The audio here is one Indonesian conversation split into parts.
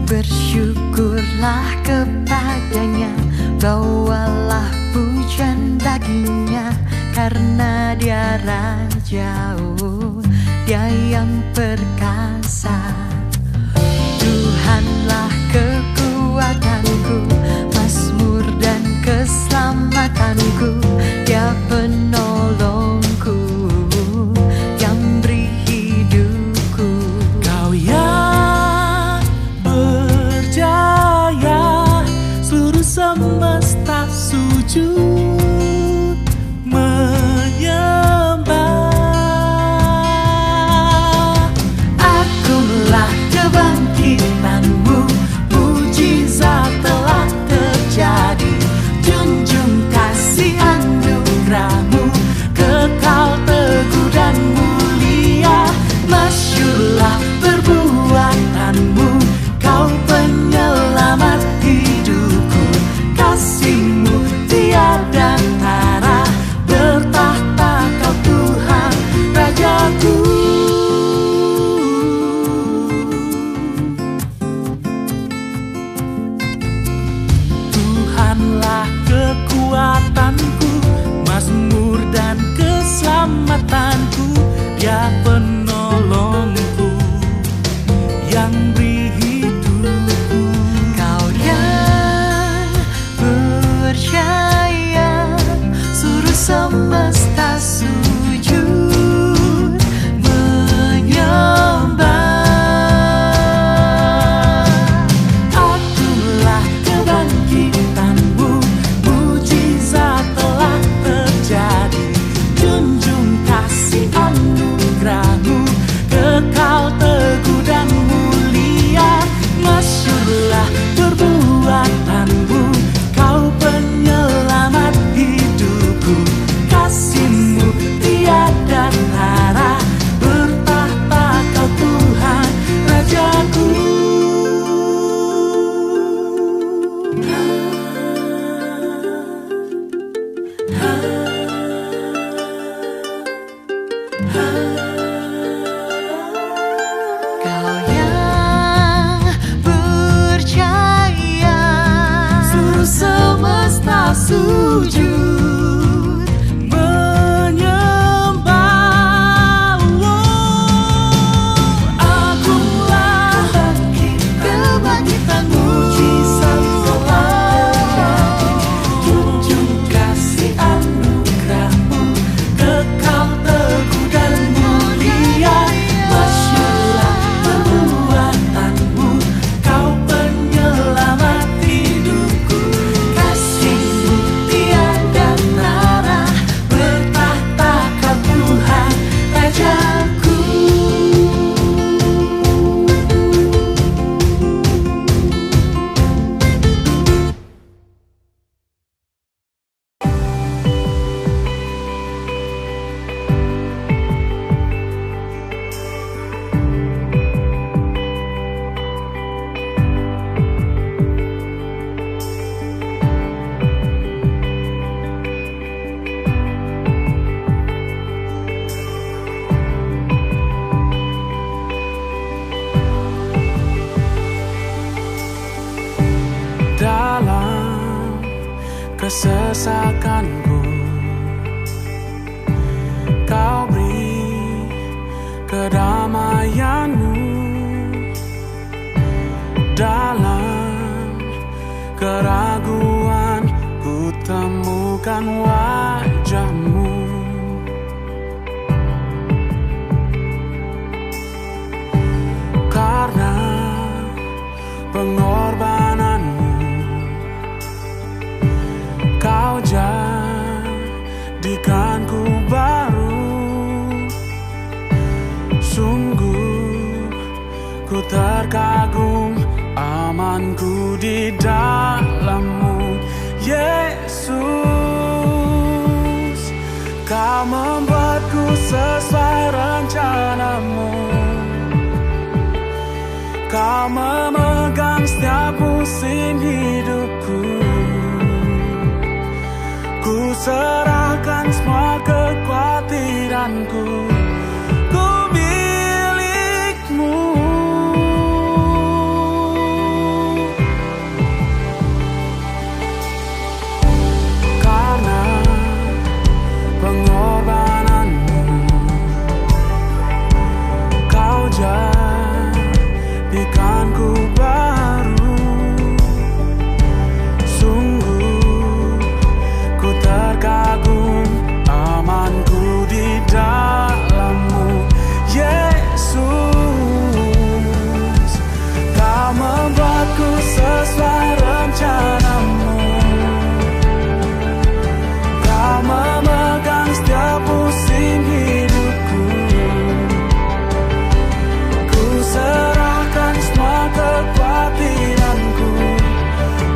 Bersyukurlah kepadanya, bawalah pujian baginya, karena dia Raja-u, dia yang perkasa. Tuhanlah kekuatanku, mazmur dan keselamatanku, dia penolongku yang beri hidupku. Kau yang berjaya, seluruh semesta sujud menyembah. Akulah kebangkitanmu, mujizat telah terjadi. Junjung kasih anugerahmu, kekal teguh dan mulia. Masyurlah perbuatanmu, kau penyelamat hidupku. Kasihmu tiada tara, bertahta kau Tuhan Rajaku. Tuhanlah kekuatanku, mazmur dan keselamatanku, dia penolongku yang beri hidupku. Kau yang berjaya, seluruh semesta sujud menyembah. Akulah kebangkitanmu, mujizat telah terjadi. Junjung kasih anugerahmu, kekal teguh dan mulia. Masyurlah perbuatanmu, kau penyelamat hidupku. Kasihmu tiada tara, bertahta kau Tuhan Rajaku. Kau yang berjaya, seluruh semesta sujud Menyembah. Akulah kebangkitanmu, mujizat telah terjadi. Junjung kasih anugerahmu, kekal teguh dan mulia. Masyurlah perbuatanmu, kau penyelamat hidupku. Kasihmu tiada tara, bertahta kau Tuhan Rajaku. Dalam kesesakanku, kau beri kedamaianmu. Dalam keraguan, ku temukan wajahmu. Karena pengorbananmu, kau jadikanku baru. Sungguh ku terkagum, amanku di dalam-Mu, Yesus. Kau membuatku sesuai rencana-Mu, kau memegang setiap musim hidupku. Ku serahkan semua kekhawatiranku, ku milikmu. kehidupanku baru. Sungguh ku terkagum amanku di dalam-Mu, Yesus. Kau membuatku sesuai rencana-Mu. Kau memegang setiap musim hidupku. Ku serahkan semua kekhawatiranku.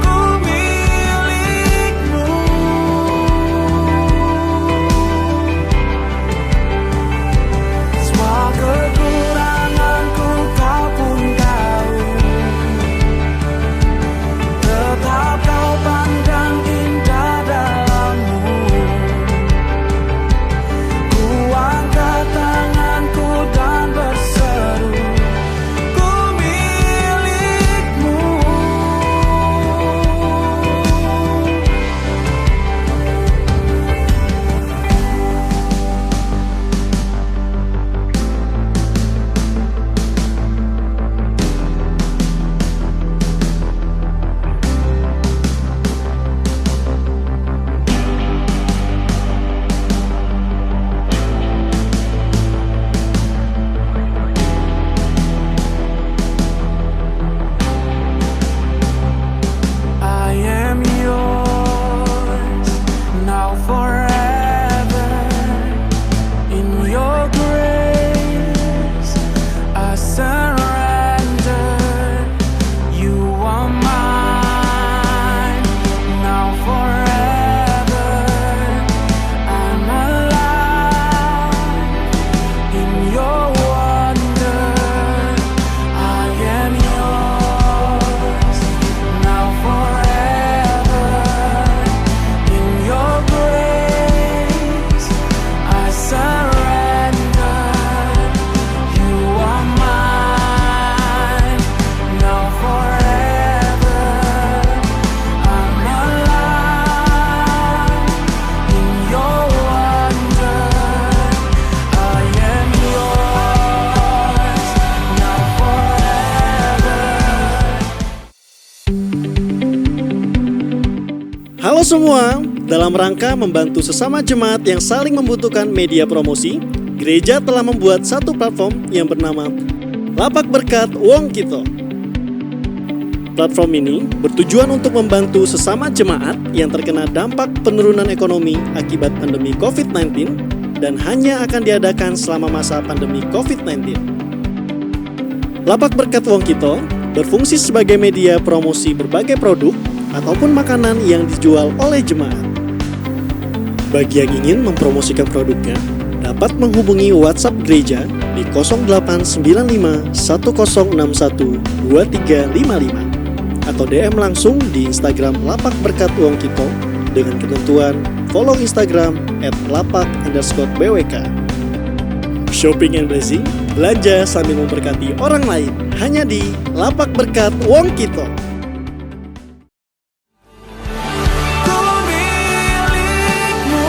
Ku milik-Mu. Semua kekuranganku Kau pun tahu. Tetap Kau pandang indah dalam-Mu. Ku angkat tanganku dan berseru, ku milik-Mu. I am yours now forever. In your grace I surrender. You are mine now forever. I'm alive in your wonder. I am yours now forever. In your grace I surrender. You are mine now forever. I'm alive in your wonder. I am yours now forever. Halo semua, dalam rangka membantu sesama jemaat yang saling membutuhkan media promosi, gereja telah membuat satu platform yang bernama Lapak Berkat Wong Kito. Platform ini bertujuan untuk membantu sesama jemaat yang terkena dampak penurunan ekonomi akibat pandemi COVID-19 dan hanya akan diadakan selama masa pandemi COVID-19. Lapak Berkat Wong Kito berfungsi sebagai media promosi berbagai produk ataupun makanan yang dijual oleh jemaat. Bagi yang ingin mempromosikan produknya, dapat menghubungi WhatsApp gereja di 0895 1061 2355 atau DM langsung di Instagram Lapak Berkat Wong Kito dengan ketentuan follow Instagram @lapak_bwk. Shopping and blessing, belanja sambil memberkati orang lain, hanya di Lapak Berkat Wong Kito. Ku milik-Mu.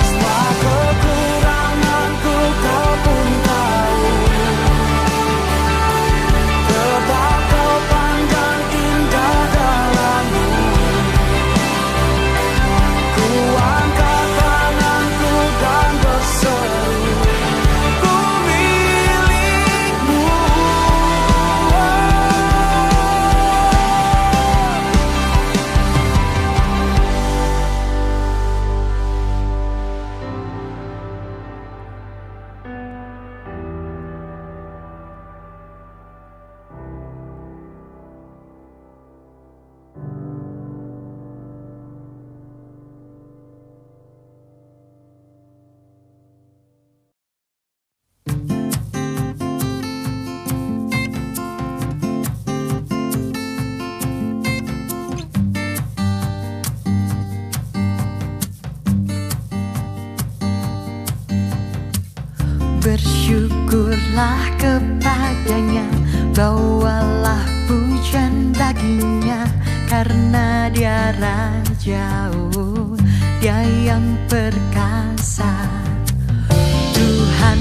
Semua kekuranganku Kau pun tahu. Tetap Kau pandang indah dalam-Mu. Ku angkat tanganku dan berseru, ku milik-Mu. Bersyukurlah kepadanya, bawalah pujian baginya, karena dia Rajau, dia yang perkasa. Tuhan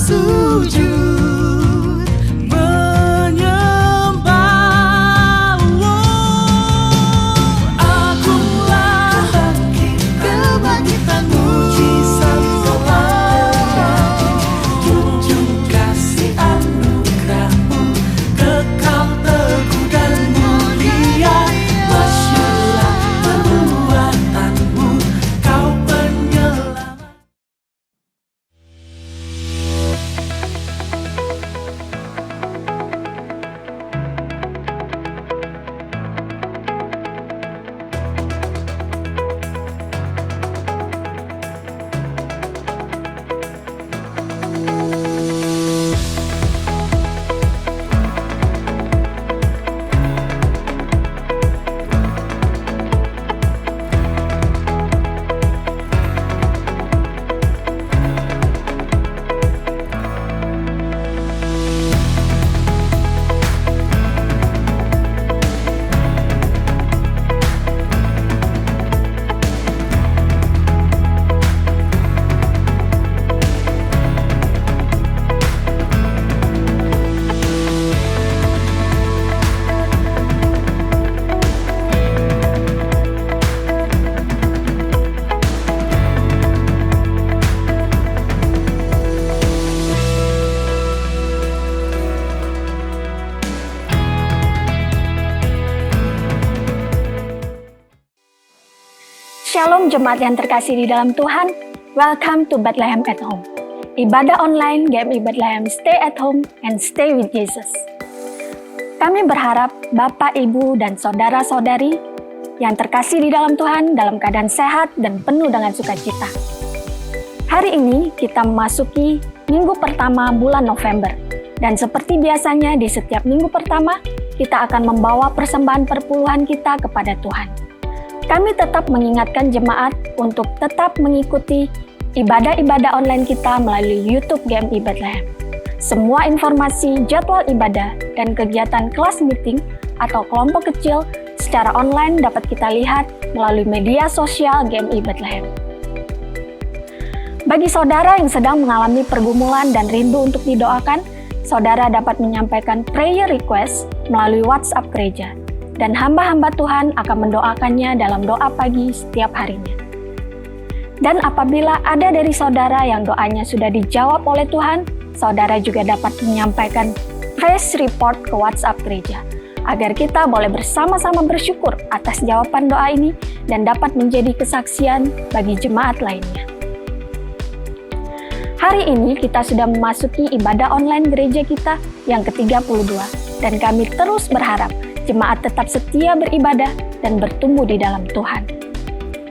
sujud menyembahmu. Akulah kebangkitan, mujizat telah tunjuk kasih anugerahmu, kekal teguh dan mulia, masyurlah perbuatanmu, kau penyelamat. Shalom jemaat yang terkasih di dalam Tuhan, welcome to Bethlehem at Home. Ibadah online GMI Bethlehem Stay at Home and Stay with Jesus. Kami berharap Bapak, Ibu, dan Saudara-saudari yang terkasih di dalam Tuhan dalam keadaan sehat dan penuh dengan sukacita. Hari ini kita memasuki minggu pertama bulan November. Dan seperti biasanya di setiap minggu pertama, kita akan membawa persembahan perpuluhan kita kepada Tuhan. Kami tetap mengingatkan jemaat untuk tetap mengikuti ibadah-ibadah online kita melalui YouTube GMI Bethlehem. Semua informasi, jadwal ibadah, dan kegiatan kelas meeting atau kelompok kecil secara online dapat kita lihat melalui media sosial GMI Bethlehem. Bagi saudara yang sedang mengalami pergumulan dan rindu untuk didoakan, saudara dapat menyampaikan prayer request melalui WhatsApp gereja. Dan hamba-hamba Tuhan akan mendoakannya dalam doa pagi setiap harinya. Dan apabila ada dari saudara yang doanya sudah dijawab oleh Tuhan, saudara juga dapat menyampaikan praise report ke WhatsApp gereja, agar kita boleh bersama-sama bersyukur atas jawaban doa ini dan dapat menjadi kesaksian bagi jemaat lainnya. Hari ini kita sudah memasuki ibadah online gereja kita yang ke-32, dan kami terus berharap jemaat tetap setia beribadah dan bertumbuh di dalam Tuhan.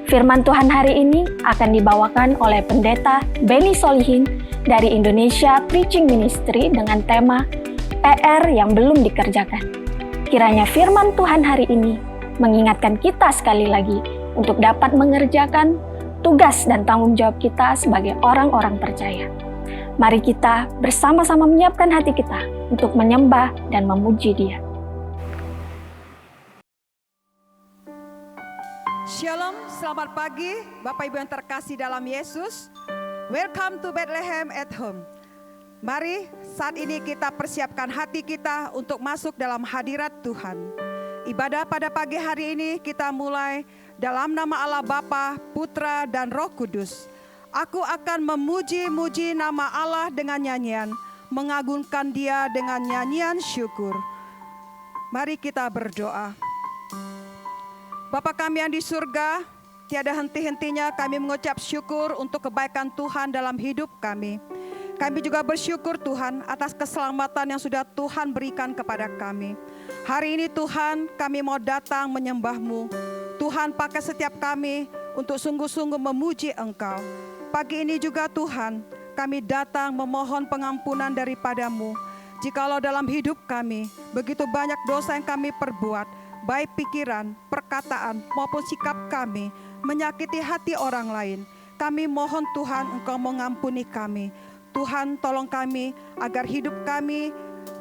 Firman Tuhan hari ini akan dibawakan oleh Pendeta Benny Solihin dari Indonesia Preaching Ministry dengan tema PR yang belum dikerjakan. Kiranya firman Tuhan hari ini mengingatkan kita sekali lagi untuk dapat mengerjakan tugas dan tanggung jawab kita sebagai orang-orang percaya. Mari kita bersama-sama menyiapkan hati kita untuk menyembah dan memuji Dia. Shalom, selamat pagi Bapak Ibu yang terkasih dalam Yesus. Welcome to Bethlehem at Home. Mari saat ini kita persiapkan hati kita untuk masuk dalam hadirat Tuhan. Ibadah pada pagi hari ini kita mulai dalam nama Allah Bapa, Putra, dan Roh Kudus. Aku akan memuji-muji nama Allah dengan nyanyian, mengagungkan Dia dengan nyanyian syukur. Mari kita berdoa. Bapa kami yang di surga, tiada henti-hentinya kami mengucap syukur untuk kebaikan Tuhan dalam hidup kami. Kami juga bersyukur Tuhan atas keselamatan yang sudah Tuhan berikan kepada kami. Hari ini Tuhan kami mau datang menyembah-Mu. Tuhan pakai setiap kami untuk sungguh-sungguh memuji Engkau. Pagi ini juga Tuhan kami datang memohon pengampunan daripada-Mu. Jikalau dalam hidup kami begitu banyak dosa yang kami perbuat, baik pikiran, perkataan, maupun sikap kami menyakiti hati orang lain. Kami mohon Tuhan Engkau mengampuni kami. Tuhan tolong kami agar hidup kami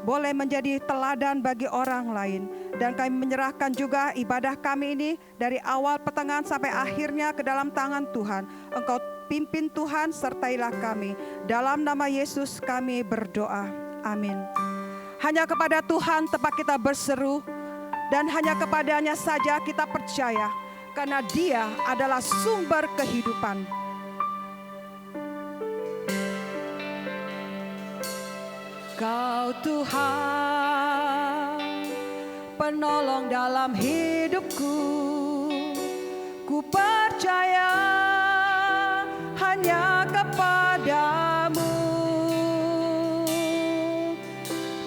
boleh menjadi teladan bagi orang lain. Dan kami menyerahkan juga ibadah kami ini dari awal pertengahan sampai akhirnya ke dalam tangan Tuhan. Engkau pimpin Tuhan, sertailah kami. Dalam nama Yesus kami berdoa. Amin. Hanya kepada Tuhan tempat kita berseru, dan hanya kepadanya saja kita percaya, karena Dia adalah sumber kehidupan. Kau Tuhan, penolong dalam hidupku, ku percaya hanya kepadamu.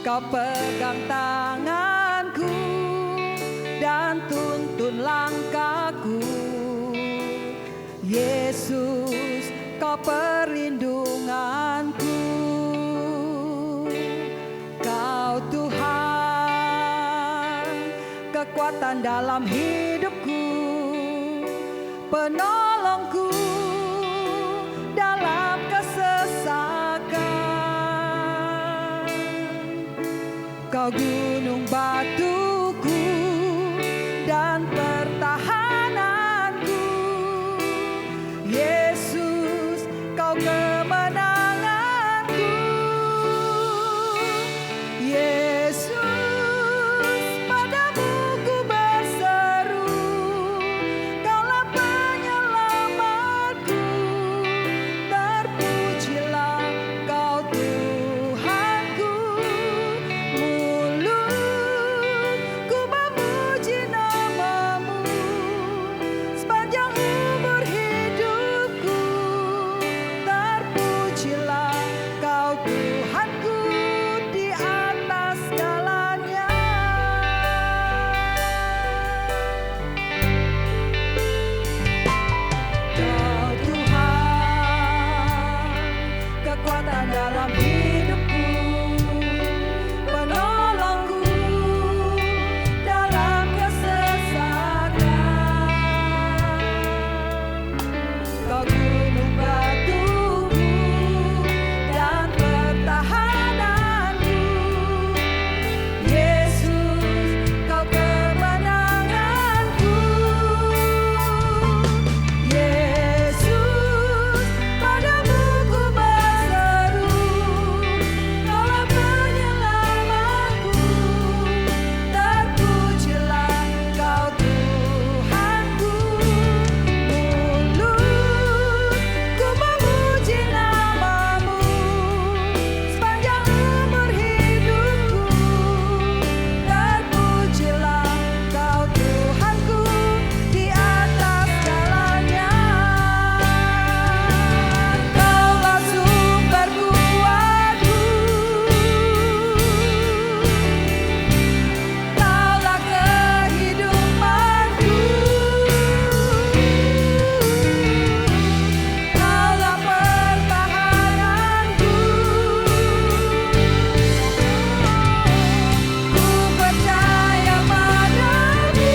Kau pegang tanganku dan tuntun langkahku. Yesus, Kau perlindunganku. Kau Tuhan, kekuatan dalam hidupku, penolongku dalam kesesakan. Kau gunung batuku dan pertahananku. Yesus, Kau kemenanganku. Yesus, padamu ku berseru, Kaulah penyelamatku. Terpujilah Kau Tuhanku. Mulutku memuji nama-Mu sepanjang umur hidupku. Terpujilah Kau Tuhanku di atas segalanya. Kau Tuhan, kekuatan dalam hidupku, penolongku dalam kesesakan. Kau gunung batuku dan pertahananku. Yesus, Kau kemenanganku. Yesus, padamu ku berseru, Kaulah penyelamatku. Terpujilah Kau Tuhanku. Mulutku memuji nama-Mu sepanjang umur hidupku. Terpujilah Kau Tuhanku di atas segalanya. Kaulah sumber kuatku, Kaulah kehidupanku, Kaulah pertahananku. Ku percaya padamu.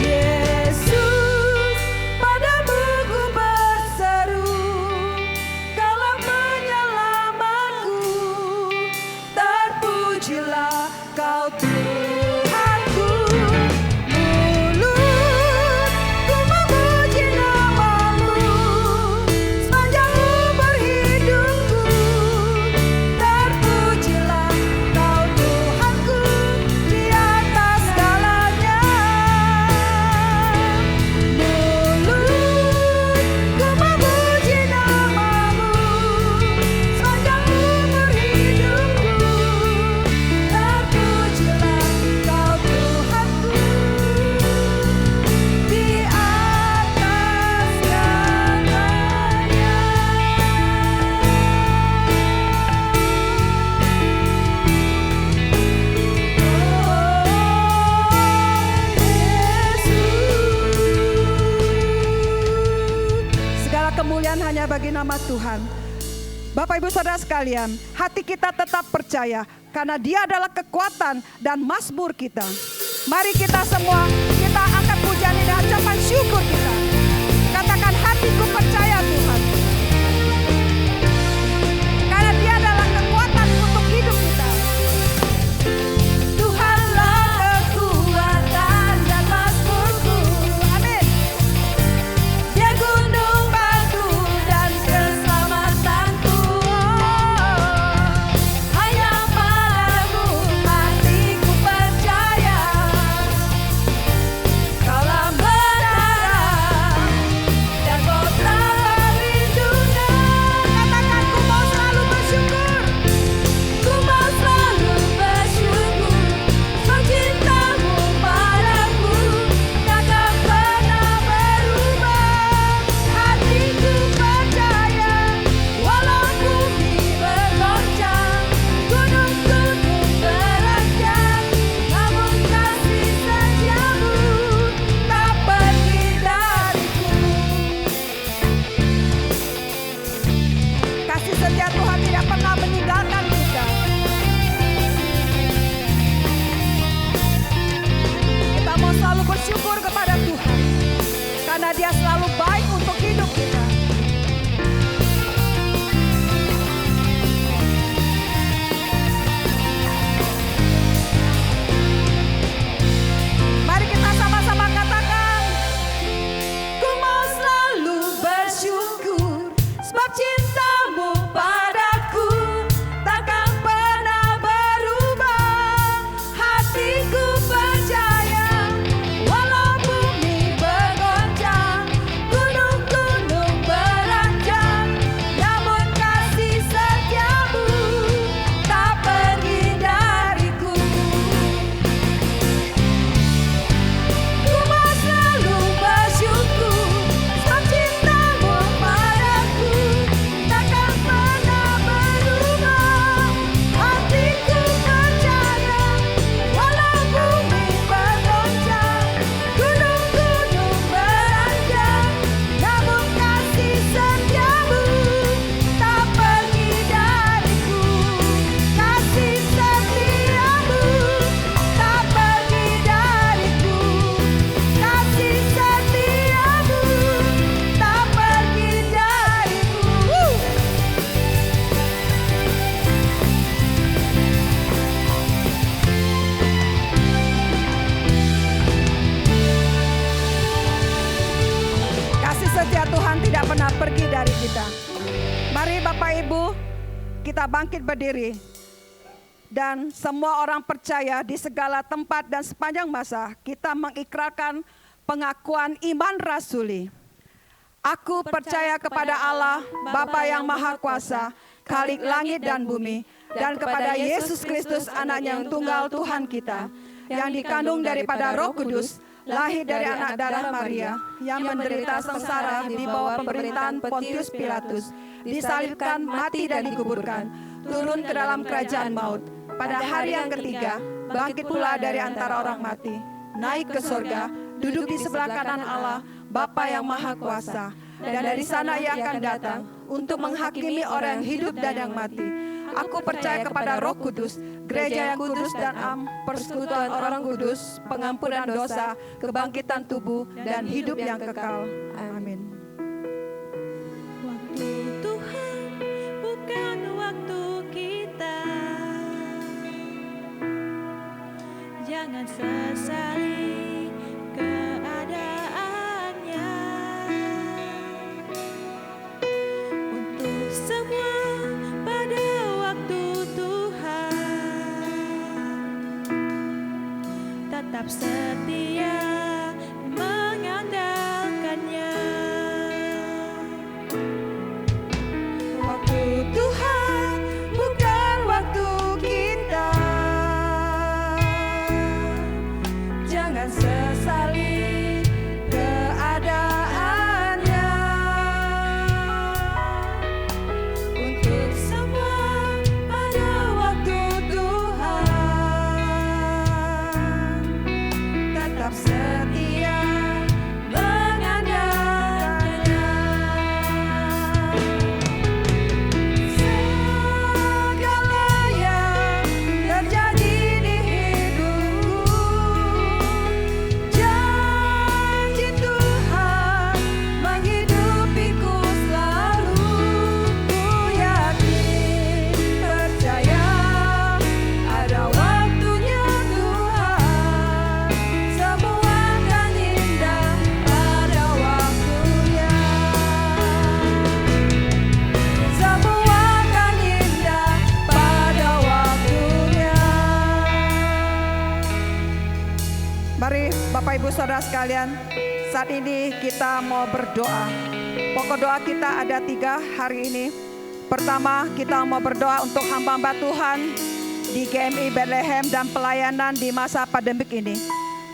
Yesus, padamu ku berseru, Kaulah penyelamatku. Terpujilah Kau Tuhanku. Mulutku memuji nama-Mu sepanjang umur hidupku. Terpujilah Kau Tuhanku di atas segalanya. Mulutku memuji nama-Mu sepanjang umur hidupku. Terpujilah Kau Tuhanku di atas segalanya. Segala kemuliaan hanya bagi nama Tuhan. Bapak Ibu Saudara sekalian, hati kita tetap percaya karena Dia adalah kekuatan dan mazmur kita. Mari kita semua, kita angkat pujian ini dan ucapan syukur kita. Katakan, hatiku percaya Tuhan. bersyukur kepada Tuhan karena Dia selalu baik untuk hidup kita. Mari kita sama-sama katakan, ku mau selalu bersyukur sebab cintamu padaku takkan pernah berubah. Hatiku percaya walau bumi bergoncang, gunung-gunung beranjak, namun kasih setiamu tak pergi dariku. Ku mau selalu bersyukur sebab cintamu padaku takkan pernah berubah. Hatiku percaya walau bumi bergoncang, gunung-gunung beranjak, namun kasih setiamu tak pergi dariku. Kasih setiamu tak pergi dariku. Kasih setiamu tak pergi dariku. Kasih setia Tuhan tidak pernah pergi dari kita. Mari Bapak Ibu, kita bangkit berdiri. Dan semua orang percaya di segala tempat dan sepanjang masa kita mengikrarkan pengakuan iman rasuli. Aku percaya kepada Allah, Bapa yang Maha Kuasa, Khalik langit dan bumi, dan kepada Yesus Kristus Anaknya yang tunggal Tuhan kita, yang dikandung daripada Roh Kudus, lahir dari anak darah Maria, yang menderita sengsara di bawah pemerintahan Pontius Pilatus, disalibkan, mati dan dikuburkan, turun ke dalam kerajaan maut. Pada hari yang ketiga, bangkit pula dari antara orang mati, naik ke sorga, duduk di sebelah kanan Allah, Bapa yang Maha Kuasa, dan dari sana Ia akan datang untuk menghakimi orang yang hidup dan yang mati. Aku percaya kepada Roh Kudus, gereja yang kudus dan am, persekutuan orang kudus, pengampunan dosa, kebangkitan tubuh, dan hidup yang kekal. Amin. Waktu Tuhan bukan waktu kita. Jangan sesali keadaannya. Untuk semua pada waktu Tuhan, tetap setia mengandalkannya. Waktu Tuhan bukan waktu kita. Jangan sesali keadaannya. Untuk semua pada waktu Tuhan, tetap setia mengandalkannya. Segala yang terjadi di hidupku, janji Tuhan menghidupiku selalu. Ku yakin, percaya ada waktunya Tuhan, semua akan indah pada waktunya. Semua akan indah pada waktunya. Mari Bapak Ibu Saudara sekalian, saat ini kita mau berdoa. Pokok doa kita ada 3 hari ini. Pertama, kita mau berdoa untuk hamba-hamba Tuhan di GMI Bethlehem dan pelayanan di masa pandemik ini.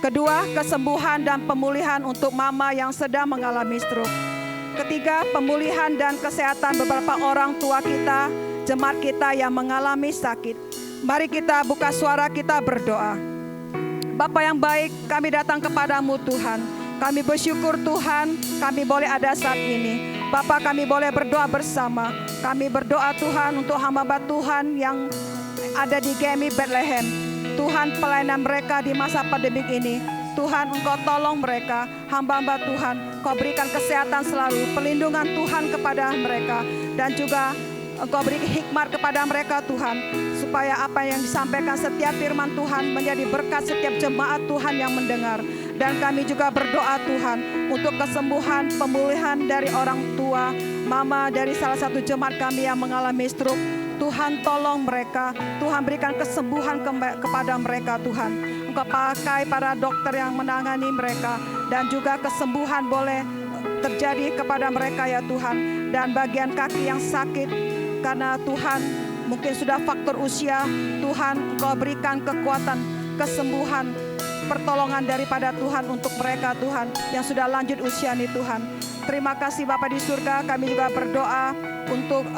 Kedua, kesembuhan dan pemulihan untuk mama yang sedang mengalami stroke. Ketiga, pemulihan dan kesehatan beberapa orang tua kita, jemaat kita yang mengalami sakit. Mari kita buka suara kita berdoa. Bapa yang baik, kami datang kepadamu Tuhan. Kami bersyukur Tuhan, kami boleh ada saat ini. Bapa, kami boleh berdoa bersama. Kami berdoa Tuhan untuk hamba Tuhan yang ada di GMI Bethlehem. Tuhan, pelayanan mereka di masa pandemik ini, Tuhan, Engkau tolong mereka, hamba-hamba Tuhan, Engkau berikan kesehatan selalu, perlindungan Tuhan kepada mereka, dan juga Engkau beri hikmat kepada mereka Tuhan, supaya apa yang disampaikan setiap firman Tuhan menjadi berkat setiap jemaat Tuhan yang mendengar. Dan kami juga berdoa Tuhan untuk kesembuhan, pemulihan dari orang tua, mama dari salah satu jemaat kami yang mengalami stroke. Tuhan tolong mereka, Tuhan berikan kesembuhan kepada mereka Tuhan. Engkau pakai para dokter yang menangani mereka, dan juga kesembuhan boleh terjadi kepada mereka ya Tuhan. Dan bagian kaki yang sakit karena Tuhan mungkin sudah faktor usia, Tuhan Engkau berikan kekuatan, kesembuhan, pertolongan daripada Tuhan untuk mereka Tuhan yang sudah lanjut usia nih Tuhan. Terima kasih Bapa di surga. Kami juga berdoa untuk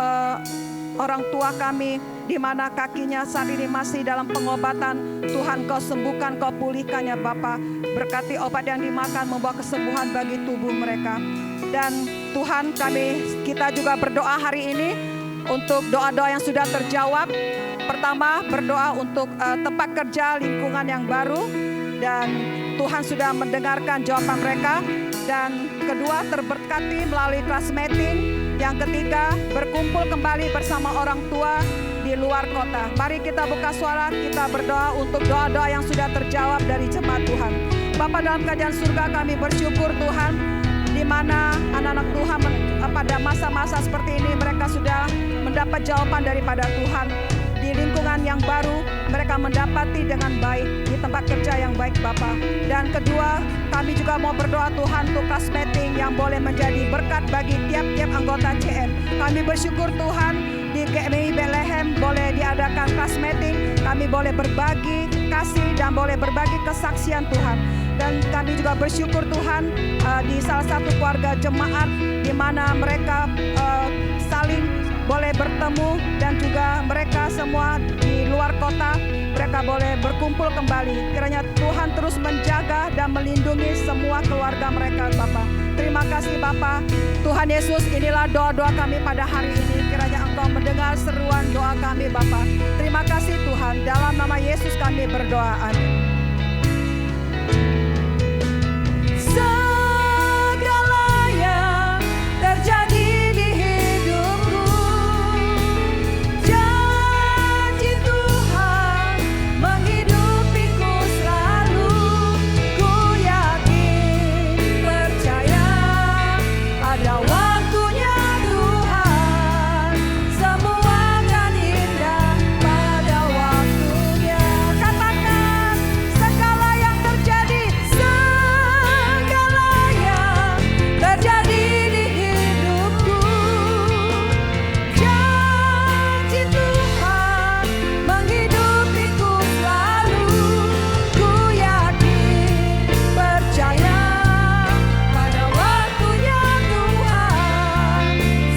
orang tua kami di mana kakinya saat ini masih dalam pengobatan. Tuhan Kau sembuhkan, Kau pulihkan ya Bapa. Berkati obat yang dimakan membawa kesembuhan bagi tubuh mereka. Dan Tuhan kita juga berdoa hari ini untuk doa-doa yang sudah terjawab. Pertama berdoa untuk tempat kerja, lingkungan yang baru, dan Tuhan sudah mendengarkan jawaban mereka. Dan kedua terberkati melalui kelas meeting. Yang ketiga berkumpul kembali bersama orang tua di luar kota. Mari kita buka suara, kita berdoa untuk doa-doa yang sudah terjawab dari jemaat Tuhan. Bapa dalam kerajaan surga, kami bersyukur Tuhan, di mana anak-anak Tuhan pada masa-masa seperti ini mereka sudah mendapat jawaban daripada Tuhan. Di lingkungan yang baru mereka mendapati dengan baik, di tempat kerja yang baik Bapa. Dan kedua, kami juga mau berdoa Tuhan untuk kelas meeting yang boleh menjadi berkat bagi tiap-tiap anggota CM. Kami bersyukur Tuhan di GMI Bethlehem boleh diadakan kelas meeting, kami boleh berbagi kasih dan boleh berbagi kesaksian Tuhan. Dan kami juga bersyukur Tuhan di salah satu keluarga jemaat di mana mereka saling boleh bertemu, dan juga mereka semua di luar kota mereka boleh berkumpul kembali. Kiranya Tuhan terus menjaga dan melindungi semua keluarga mereka Bapa. Terima kasih Bapa. Tuhan Yesus, inilah doa-doa kami pada hari ini. Kiranya Engkau mendengar seruan doa kami Bapa. Terima kasih Tuhan, dalam nama Yesus kami berdoa, amin. Segala yang terjadi di hidupku, janji Tuhan menghidupiku selalu. Ku yakin, percaya, ada waktunya Tuhan, semua akan indah pada waktunya. Katakan, segala yang terjadi di hidupku, janji Tuhan menghidupiku selalu. Ku yakin, percaya, pada waktunya Tuhan,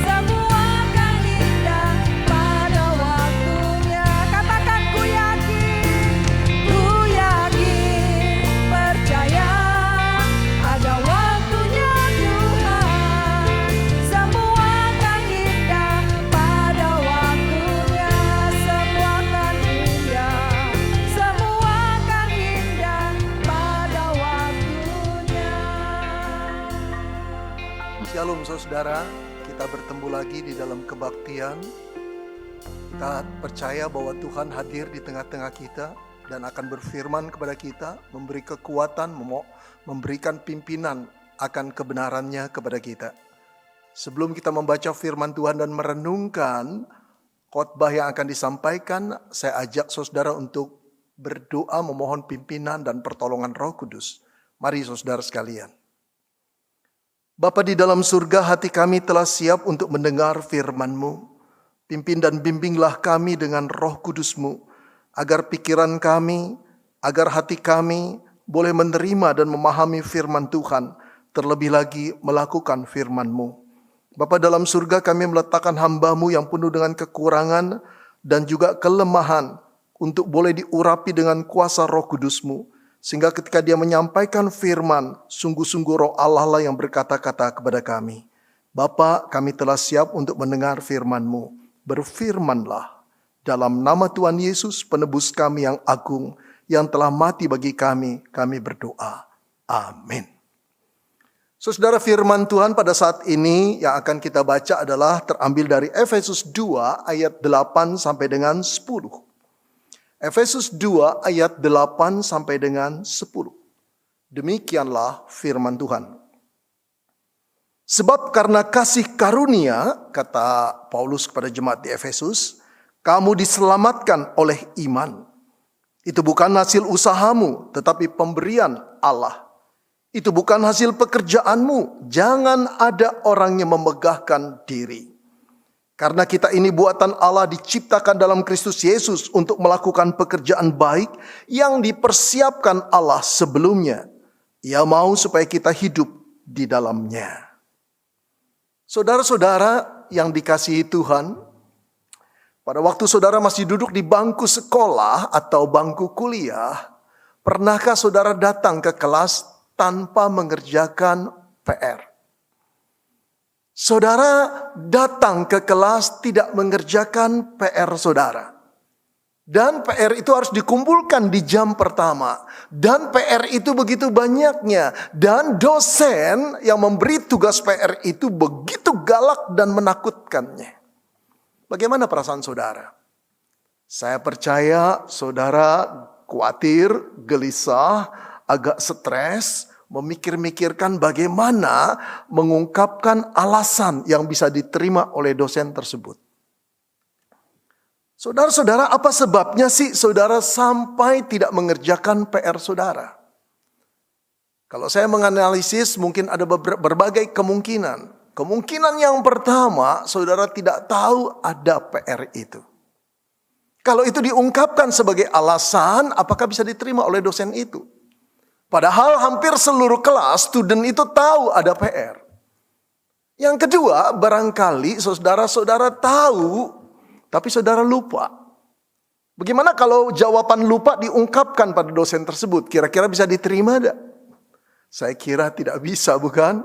semua akan indah pada waktunya. Katakan, ku yakin, percaya, ada waktunya Tuhan, semua akan indah pada waktunya. Semua akan indah, semua akan indah pada waktunya. Shalom saudara, kita bertemu lagi di dalam kebaktian. Kita percaya bahwa Tuhan hadir di tengah-tengah kita dan akan berfirman kepada kita, memberi kekuatan, memberikan pimpinan akan kebenarannya kepada kita. Sebelum kita membaca firman Tuhan dan merenungkan khotbah yang akan disampaikan, saya ajak saudara untuk berdoa memohon pimpinan dan pertolongan Roh Kudus. Mari saudara sekalian. Bapa di dalam surga, hati kami telah siap untuk mendengar firman-Mu. Pimpin dan bimbinglah kami dengan Roh Kudus-Mu, agar pikiran kami, agar hati kami boleh menerima dan memahami firman Tuhan, terlebih lagi melakukan firman-Mu. Bapa dalam surga, kami meletakkan hamba-Mu yang penuh dengan kekurangan dan juga kelemahan untuk boleh diurapi dengan kuasa Roh Kudus-Mu, sehingga ketika Dia menyampaikan firman, sungguh-sungguh Roh Allah lah yang berkata-kata kepada kami. Bapa, kami telah siap untuk mendengar firman-Mu. Berfirmanlah. Dalam nama Tuhan Yesus, penebus kami yang agung, yang telah mati bagi kami berdoa. Amin. Saudara, firman Tuhan pada saat ini yang akan kita baca adalah terambil dari Efesus 2 ayat 8 sampai dengan 10. Efesus 2 ayat 8 sampai dengan 10. Demikianlah firman Tuhan. Sebab karena kasih karunia, kata Paulus kepada jemaat di Efesus, kamu diselamatkan oleh iman. Itu bukan hasil usahamu, tetapi pemberian Allah. Itu bukan hasil pekerjaanmu. Jangan ada orang yang memegahkan diri. Karena kita ini buatan Allah, diciptakan dalam Kristus Yesus untuk melakukan pekerjaan baik yang dipersiapkan Allah sebelumnya. Ia mau supaya kita hidup di dalamnya. Saudara-saudara yang dikasihi Tuhan, pada waktu saudara masih duduk di bangku sekolah atau bangku kuliah, pernahkah saudara datang ke kelas tanpa mengerjakan PR? Saudara datang ke kelas tidak mengerjakan PR saudara. Dan PR itu harus dikumpulkan di jam pertama. Dan PR itu begitu banyaknya. Dan dosen yang memberi tugas PR itu begitu galak dan menakutkannya. Bagaimana perasaan saudara? Saya percaya saudara khawatir, gelisah, agak stres, memikir-mikirkan bagaimana mengungkapkan alasan yang bisa diterima oleh dosen tersebut. Saudara-saudara, apa sebabnya sih saudara sampai tidak mengerjakan PR saudara? Kalau saya menganalisis, mungkin ada berbagai kemungkinan. Kemungkinan yang pertama, saudara tidak tahu ada PR itu. Kalau itu diungkapkan sebagai alasan, apakah bisa diterima oleh dosen itu? Padahal hampir seluruh kelas, student itu tahu ada PR. Yang kedua, barangkali saudara-saudara tahu, tapi saudara lupa. Bagaimana kalau jawaban lupa diungkapkan pada dosen tersebut? Kira-kira bisa diterima tidak? Saya kira tidak bisa, bukan?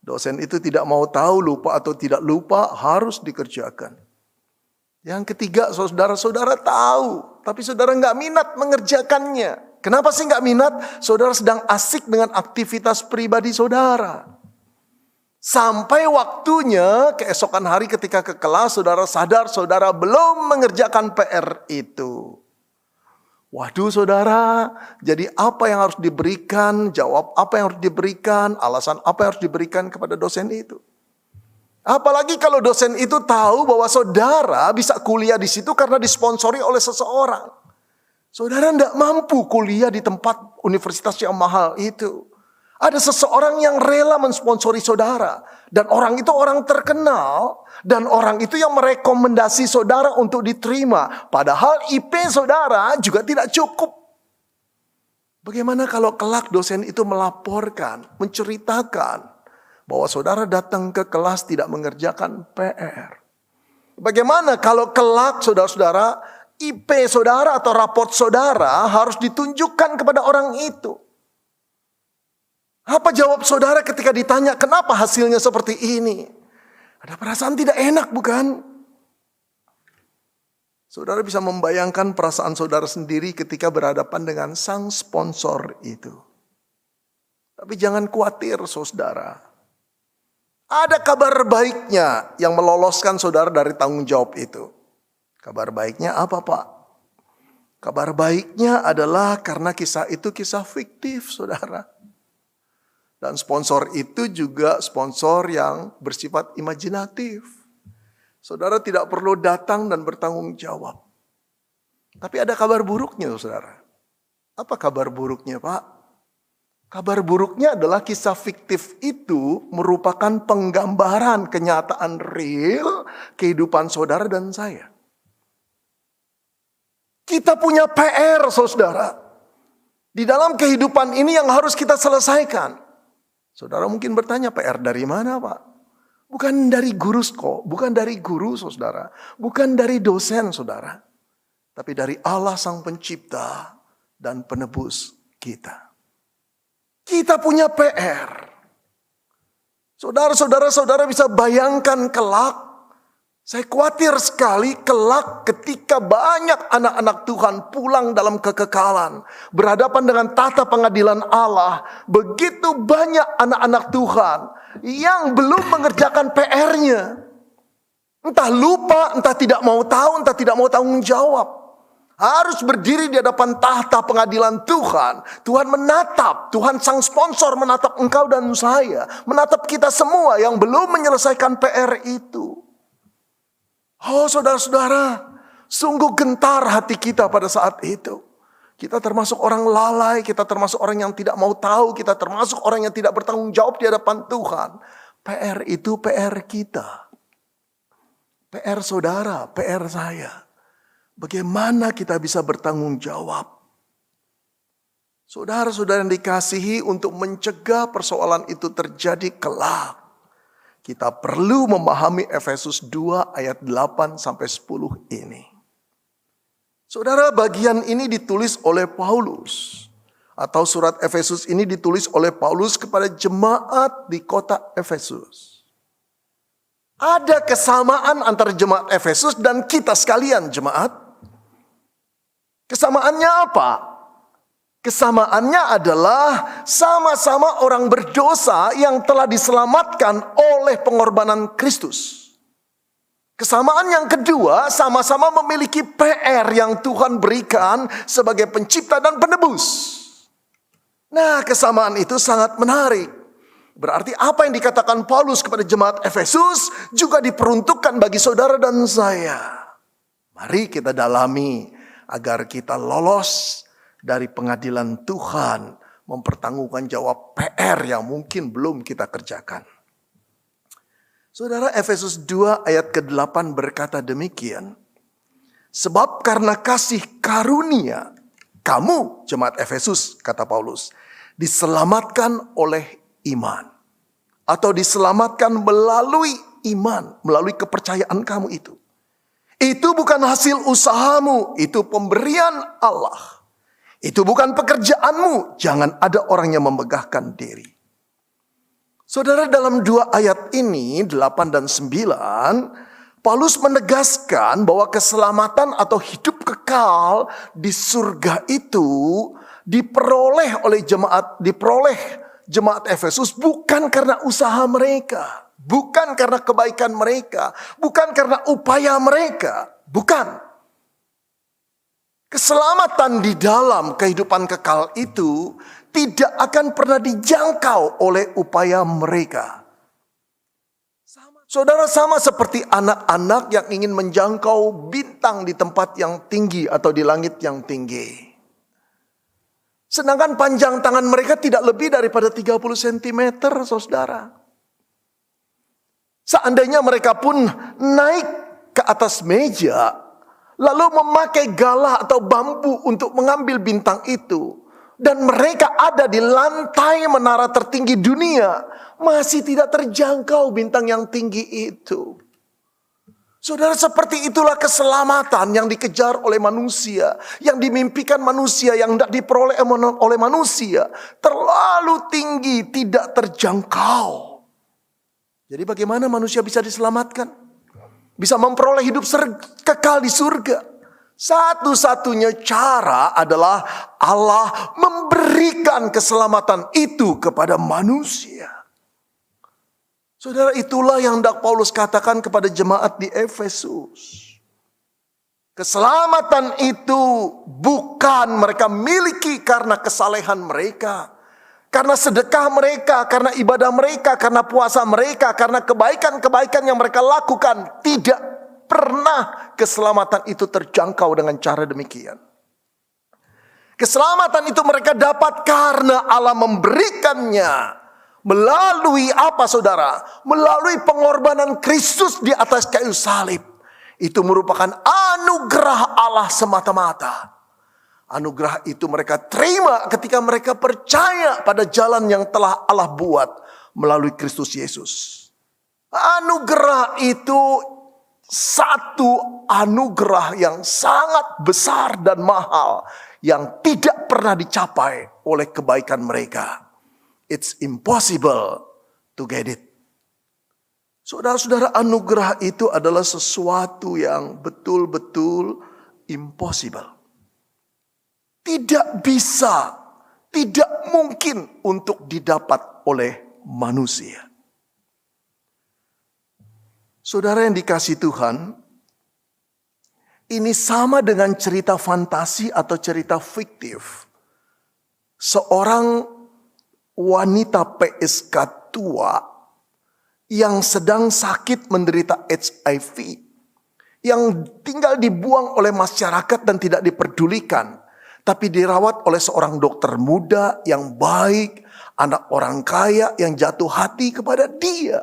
Dosen itu tidak mau tahu lupa atau tidak lupa, harus dikerjakan. Yang ketiga, saudara-saudara tahu, tapi saudara nggak minat mengerjakannya. Kenapa sih nggak minat? Saudara sedang asik dengan aktivitas pribadi saudara. Sampai waktunya keesokan hari ketika ke kelas, saudara sadar saudara belum mengerjakan PR itu. Waduh saudara, jadi apa yang harus diberikan, jawab apa yang harus diberikan, alasan apa yang harus diberikan kepada dosen itu. Apalagi kalau dosen itu tahu bahwa saudara bisa kuliah di situ karena disponsori oleh seseorang. Saudara tidak mampu kuliah di tempat universitas yang mahal itu. Ada seseorang yang rela mensponsori saudara. Dan orang itu orang terkenal. Dan orang itu yang merekomendasi saudara untuk diterima. Padahal IP saudara juga tidak cukup. Bagaimana kalau kelak dosen itu melaporkan, menceritakan bahwa saudara datang ke kelas tidak mengerjakan PR? Bagaimana kalau kelak saudara-saudara IP saudara atau raport saudara harus ditunjukkan kepada orang itu? Apa jawab saudara ketika ditanya kenapa hasilnya seperti ini? Ada perasaan tidak enak, bukan? Saudara bisa membayangkan perasaan saudara sendiri ketika berhadapan dengan sang sponsor itu. Tapi jangan khawatir saudara. Ada kabar baiknya yang meloloskan saudara dari tanggung jawab itu. Kabar baiknya apa, Pak? Kabar baiknya adalah karena kisah itu kisah fiktif, saudara. Dan sponsor itu juga sponsor yang bersifat imajinatif. Saudara tidak perlu datang dan bertanggung jawab. Tapi ada kabar buruknya, saudara. Apa kabar buruknya, Pak? Kabar buruknya adalah kisah fiktif itu merupakan penggambaran kenyataan real kehidupan saudara dan saya. Kita punya PR, saudara. Di dalam kehidupan ini yang harus kita selesaikan. Saudara mungkin bertanya, PR dari mana, Pak? Bukan dari guru kok, bukan dari guru, saudara. Bukan dari dosen, saudara. Tapi dari Allah Sang Pencipta dan Penebus kita. Kita punya PR. Saudara-saudara bisa bayangkan kelak Saya khawatir sekali kelak ketika banyak anak-anak Tuhan pulang dalam kekekalan, berhadapan dengan tata pengadilan Allah. Begitu banyak anak-anak Tuhan yang belum mengerjakan PR-nya. Entah lupa, entah tidak mau tahu, entah tidak mau tanggung jawab. Harus berdiri di hadapan tahta pengadilan Tuhan. Tuhan menatap, Tuhan sang sponsor menatap engkau dan saya. Menatap kita semua yang belum menyelesaikan PR itu. Oh saudara-saudara, sungguh gentar hati kita pada saat itu. Kita termasuk orang lalai, kita termasuk orang yang tidak mau tahu, kita termasuk orang yang tidak bertanggung jawab di hadapan Tuhan. PR itu PR kita. PR saudara, PR saya. Bagaimana kita bisa bertanggung jawab? Saudara-saudara yang dikasihi, untuk mencegah persoalan itu terjadi kelak, kita perlu memahami Efesus 2 ayat 8-10 ini. Saudara, bagian ini ditulis oleh Paulus. Atau surat Efesus ini ditulis oleh Paulus kepada jemaat di kota Efesus. Ada kesamaan antara jemaat Efesus dan kita sekalian jemaat. Kesamaannya apa? Kesamaannya adalah sama-sama orang berdosa yang telah diselamatkan oleh pengorbanan Kristus. Kesamaan yang kedua, sama-sama memiliki PR yang Tuhan berikan sebagai pencipta dan penebus. Nah, kesamaan itu sangat menarik. Berarti apa yang dikatakan Paulus kepada jemaat Efesus juga diperuntukkan bagi saudara dan saya. Mari kita dalami agar kita lolos dari pengadilan Tuhan, mempertanggungjawabkan jawab PR yang mungkin belum kita kerjakan. Saudara, Efesus 2 ayat ke-8 berkata demikian. Sebab karena kasih karunia, kamu jemaat Efesus, kata Paulus, diselamatkan oleh iman. Atau diselamatkan melalui iman, melalui kepercayaan kamu itu. Itu bukan hasil usahamu, itu pemberian Allah. Itu bukan pekerjaanmu, jangan ada orang yang memegahkan diri. Saudara, dalam 2 ayat ini, 8 dan 9, Paulus menegaskan bahwa keselamatan atau hidup kekal di surga itu diperoleh jemaat Efesus bukan karena usaha mereka, bukan karena kebaikan mereka, bukan karena upaya mereka, bukan. Keselamatan di dalam kehidupan kekal itu tidak akan pernah dijangkau oleh upaya mereka. Saudara, sama seperti anak-anak yang ingin menjangkau bintang di tempat yang tinggi atau di langit yang tinggi. Sedangkan panjang tangan mereka tidak lebih daripada 30 cm, saudara. Seandainya mereka pun naik ke atas meja, lalu memakai galah atau bambu untuk mengambil bintang itu, dan mereka ada di lantai menara tertinggi dunia, masih tidak terjangkau bintang yang tinggi itu. Saudara, seperti itulah keselamatan yang dikejar oleh manusia, yang dimimpikan manusia, yang tidak diperoleh oleh manusia. Terlalu tinggi, tidak terjangkau. Jadi bagaimana manusia bisa diselamatkan? Bisa memperoleh hidup kekal di surga. Satu-satunya cara adalah Allah memberikan keselamatan itu kepada manusia. Saudara, itulah yang hendak Paulus katakan kepada jemaat di Efesus. Keselamatan itu bukan mereka miliki karena kesalehan mereka, karena sedekah mereka, karena ibadah mereka, karena puasa mereka, karena kebaikan-kebaikan yang mereka lakukan. Tidak pernah keselamatan itu terjangkau dengan cara demikian. Keselamatan itu mereka dapat karena Allah memberikannya. Melalui apa saudara? Melalui pengorbanan Kristus di atas kayu salib. Itu merupakan anugerah Allah semata-mata. Anugerah itu mereka terima ketika mereka percaya pada jalan yang telah Allah buat melalui Kristus Yesus. Anugerah itu satu anugerah yang sangat besar dan mahal yang tidak pernah dicapai oleh kebaikan mereka. It's impossible to get it. Saudara-saudara, anugerah itu adalah sesuatu yang betul-betul impossible. Tidak bisa, tidak mungkin untuk didapat oleh manusia. Saudara yang dikasihi Tuhan, ini sama dengan cerita fantasi atau cerita fiktif. Seorang wanita PSK tua yang sedang sakit menderita HIV, yang tinggal dibuang oleh masyarakat dan tidak diperdulikan, tapi dirawat oleh seorang dokter muda yang baik, anak orang kaya yang jatuh hati kepada dia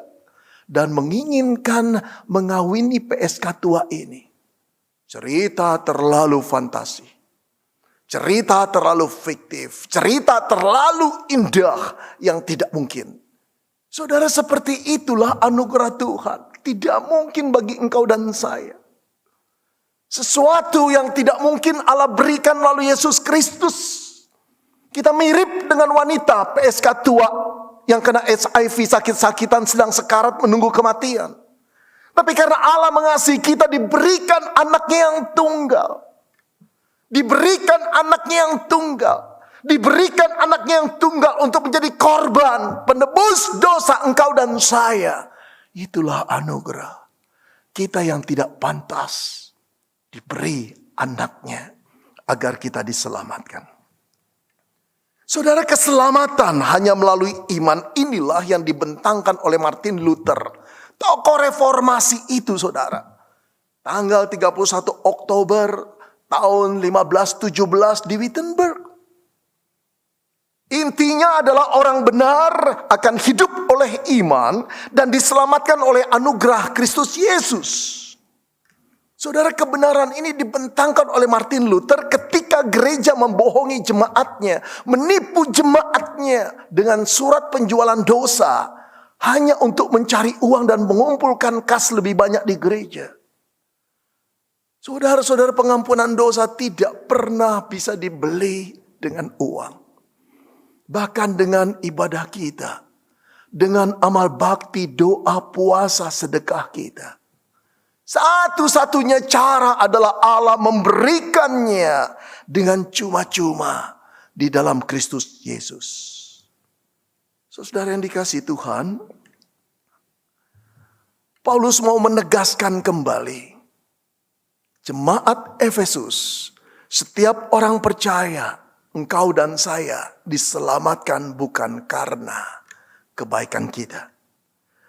dan menginginkan mengawini PSK tua ini. Cerita terlalu fantasi, cerita terlalu fiktif, cerita terlalu indah yang tidak mungkin. Saudara, seperti itulah anugerah Tuhan. Tidak mungkin bagi engkau dan saya. Sesuatu yang tidak mungkin Allah berikan melalui Yesus Kristus. Kita mirip dengan wanita PSK tua yang kena HIV, sakit-sakitan, sedang sekarat menunggu kematian. Tapi karena Allah mengasihi kita, diberikan anaknya yang tunggal. Diberikan anaknya yang tunggal. Diberikan anaknya yang tunggal untuk menjadi korban penebus dosa engkau dan saya. Itulah anugerah. Kita yang tidak pantas diberi anaknya agar kita diselamatkan. Saudara, keselamatan hanya melalui iman inilah yang dibentangkan oleh Martin Luther, tokoh reformasi itu, saudara. Tanggal 31 Oktober tahun 1517 di Wittenberg. Intinya adalah orang benar akan hidup oleh iman dan diselamatkan oleh anugerah Kristus Yesus. Saudara, kebenaran ini dibentangkan oleh Martin Luther ketika gereja membohongi jemaatnya, menipu jemaatnya dengan surat penjualan dosa hanya untuk mencari uang dan mengumpulkan kas lebih banyak di gereja. Saudara-saudara, pengampunan dosa tidak pernah bisa dibeli dengan uang. Bahkan dengan ibadah kita, dengan amal bakti, doa, puasa, sedekah kita. Satu-satunya cara adalah Allah memberikannya dengan cuma-cuma di dalam Kristus Yesus. Saudara yang dikasihi Tuhan, Paulus mau menegaskan kembali. Jemaat Efesus, setiap orang percaya, engkau dan saya diselamatkan bukan karena kebaikan kita.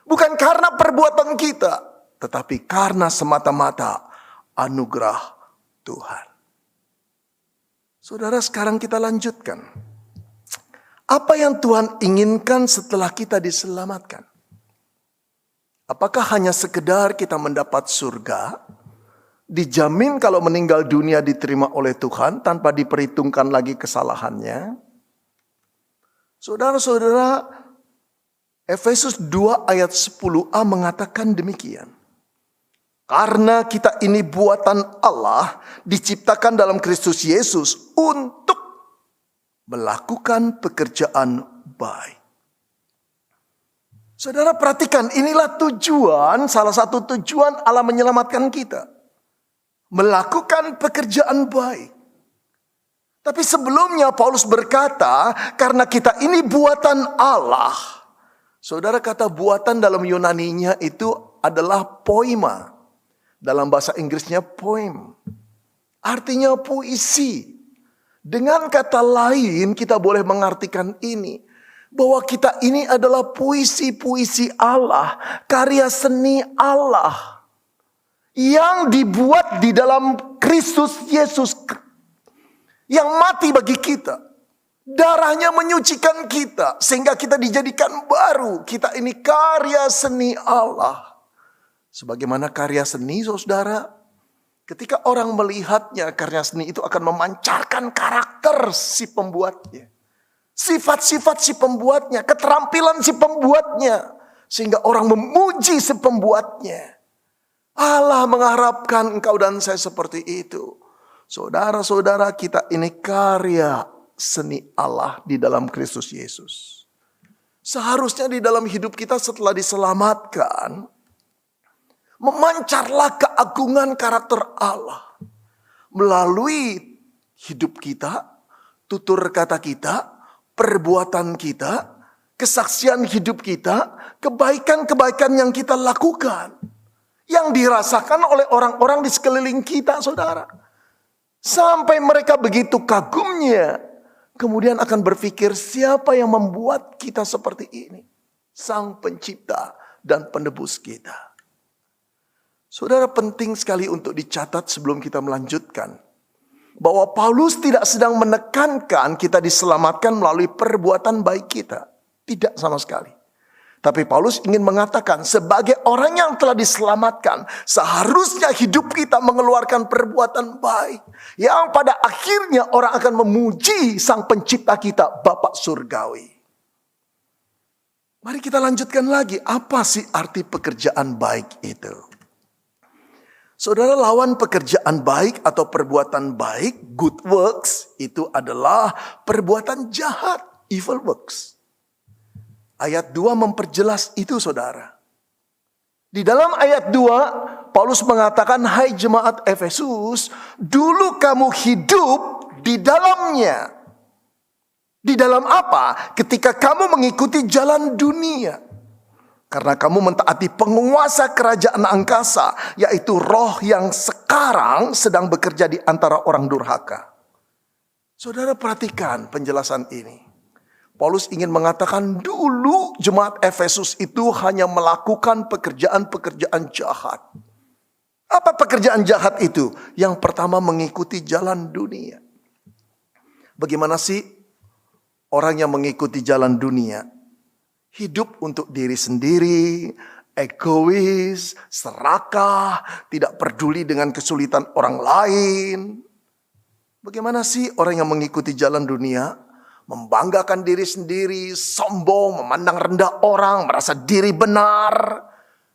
Bukan karena perbuatan kita, tetapi karena semata-mata anugerah Tuhan. Saudara, sekarang kita lanjutkan. Apa yang Tuhan inginkan setelah kita diselamatkan? Apakah hanya sekedar kita mendapat surga? Dijamin kalau meninggal dunia diterima oleh Tuhan tanpa diperhitungkan lagi kesalahannya. Saudara-saudara, Efesus 2 ayat 10a mengatakan demikian. Karena kita ini buatan Allah, diciptakan dalam Kristus Yesus untuk melakukan pekerjaan baik. Saudara, perhatikan, inilah tujuan, salah satu tujuan Allah menyelamatkan kita. Melakukan pekerjaan baik. Tapi sebelumnya Paulus berkata, karena kita ini buatan Allah. Saudara, kata buatan dalam Yunaninya itu adalah poima. Dalam bahasa Inggrisnya poem. Artinya puisi. Dengan kata lain kita boleh mengartikan ini. Bahwa kita ini adalah puisi-puisi Allah. Karya seni Allah. Yang dibuat di dalam Kristus Yesus, yang mati bagi kita. Darahnya menyucikan kita, sehingga kita dijadikan baru. Kita ini karya seni Allah. Sebagaimana karya seni, saudara, ketika orang melihatnya, karya seni itu akan memancarkan karakter si pembuatnya. Sifat-sifat si pembuatnya, keterampilan si pembuatnya. Sehingga orang memuji si pembuatnya. Allah mengharapkan engkau dan saya seperti itu. Saudara-saudara, kita ini karya seni Allah di dalam Kristus Yesus. Seharusnya di dalam hidup kita setelah diselamatkan, Memancarlah keagungan karakter Allah melalui hidup kita, tutur kata kita, perbuatan kita, kesaksian hidup kita, kebaikan-kebaikan yang kita lakukan, yang dirasakan oleh orang-orang di sekeliling kita, saudara. Sampai mereka begitu kagumnya, kemudian akan berpikir, siapa yang membuat kita seperti ini? Sang Pencipta dan Penebus kita. Saudara, penting sekali untuk dicatat sebelum kita melanjutkan, bahwa Paulus tidak sedang menekankan kita diselamatkan melalui perbuatan baik kita. Tidak sama sekali. Tapi Paulus ingin mengatakan, sebagai orang yang telah diselamatkan, seharusnya hidup kita mengeluarkan perbuatan baik, yang pada akhirnya orang akan memuji Sang Pencipta kita, Bapa Surgawi. Mari kita lanjutkan lagi, apa sih arti pekerjaan baik itu? Saudara, lawan pekerjaan baik atau perbuatan baik, good works, itu adalah perbuatan jahat, evil works. Ayat 2 memperjelas itu, saudara. Di dalam ayat 2, Paulus mengatakan, hai jemaat Efesus, dulu kamu hidup di dalamnya. Di dalam apa? Ketika kamu mengikuti jalan dunia. Karena kamu mentaati penguasa kerajaan angkasa, yaitu roh yang sekarang sedang bekerja di antara orang durhaka. Saudara, perhatikan penjelasan ini. Paulus ingin mengatakan dulu jemaat Efesus itu hanya melakukan pekerjaan-pekerjaan jahat. Apa pekerjaan jahat itu? Yang pertama, mengikuti jalan dunia. Bagaimana sih orang yang mengikuti jalan dunia? Hidup untuk diri sendiri, egois, serakah, tidak peduli dengan kesulitan orang lain. Bagaimana sih orang yang mengikuti jalan dunia? Membanggakan diri sendiri, sombong, memandang rendah orang, merasa diri benar.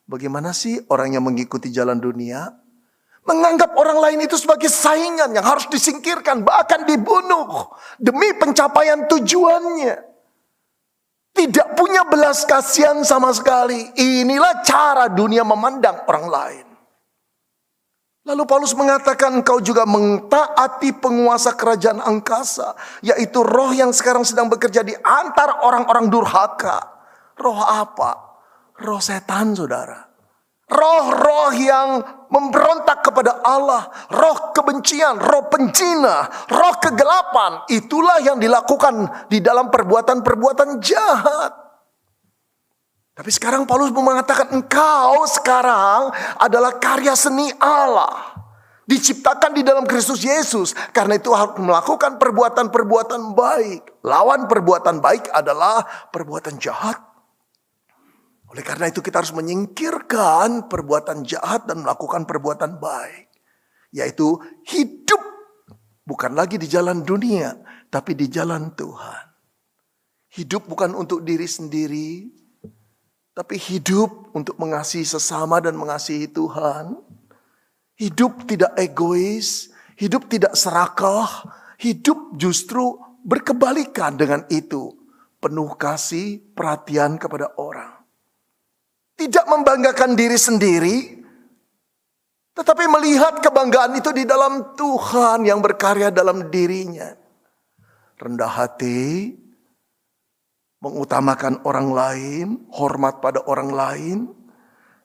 Bagaimana sih orang yang mengikuti jalan dunia? Menganggap orang lain itu sebagai saingan yang harus disingkirkan, bahkan dibunuh demi pencapaian tujuannya. Tidak punya belas kasihan sama sekali. Inilah cara dunia memandang orang lain. Lalu Paulus mengatakan, engkau juga mentaati penguasa kerajaan angkasa, yaitu roh yang sekarang sedang bekerja di antara orang-orang durhaka. Roh apa? Roh setan, saudara. Roh-roh yang memberontak kepada Allah, roh kebencian, roh pencina, roh kegelapan. Itulah yang dilakukan di dalam perbuatan-perbuatan jahat. Tapi sekarang Paulus mengatakan, engkau sekarang adalah karya seni Allah, diciptakan di dalam Kristus Yesus. Karena itu harus melakukan perbuatan-perbuatan baik. Lawan perbuatan baik adalah perbuatan jahat. Oleh karena itu kita harus menyingkirkan perbuatan jahat dan melakukan perbuatan baik. Yaitu hidup bukan lagi di jalan dunia, tapi di jalan Tuhan. Hidup bukan untuk diri sendiri, tapi hidup untuk mengasihi sesama dan mengasihi Tuhan. Hidup tidak egois, hidup tidak serakah, hidup justru berkebalikan dengan itu. Penuh kasih, perhatian kepada orang. Tidak membanggakan diri sendiri, tetapi melihat kebanggaan itu di dalam Tuhan yang berkarya dalam dirinya. Rendah hati, mengutamakan orang lain, hormat pada orang lain.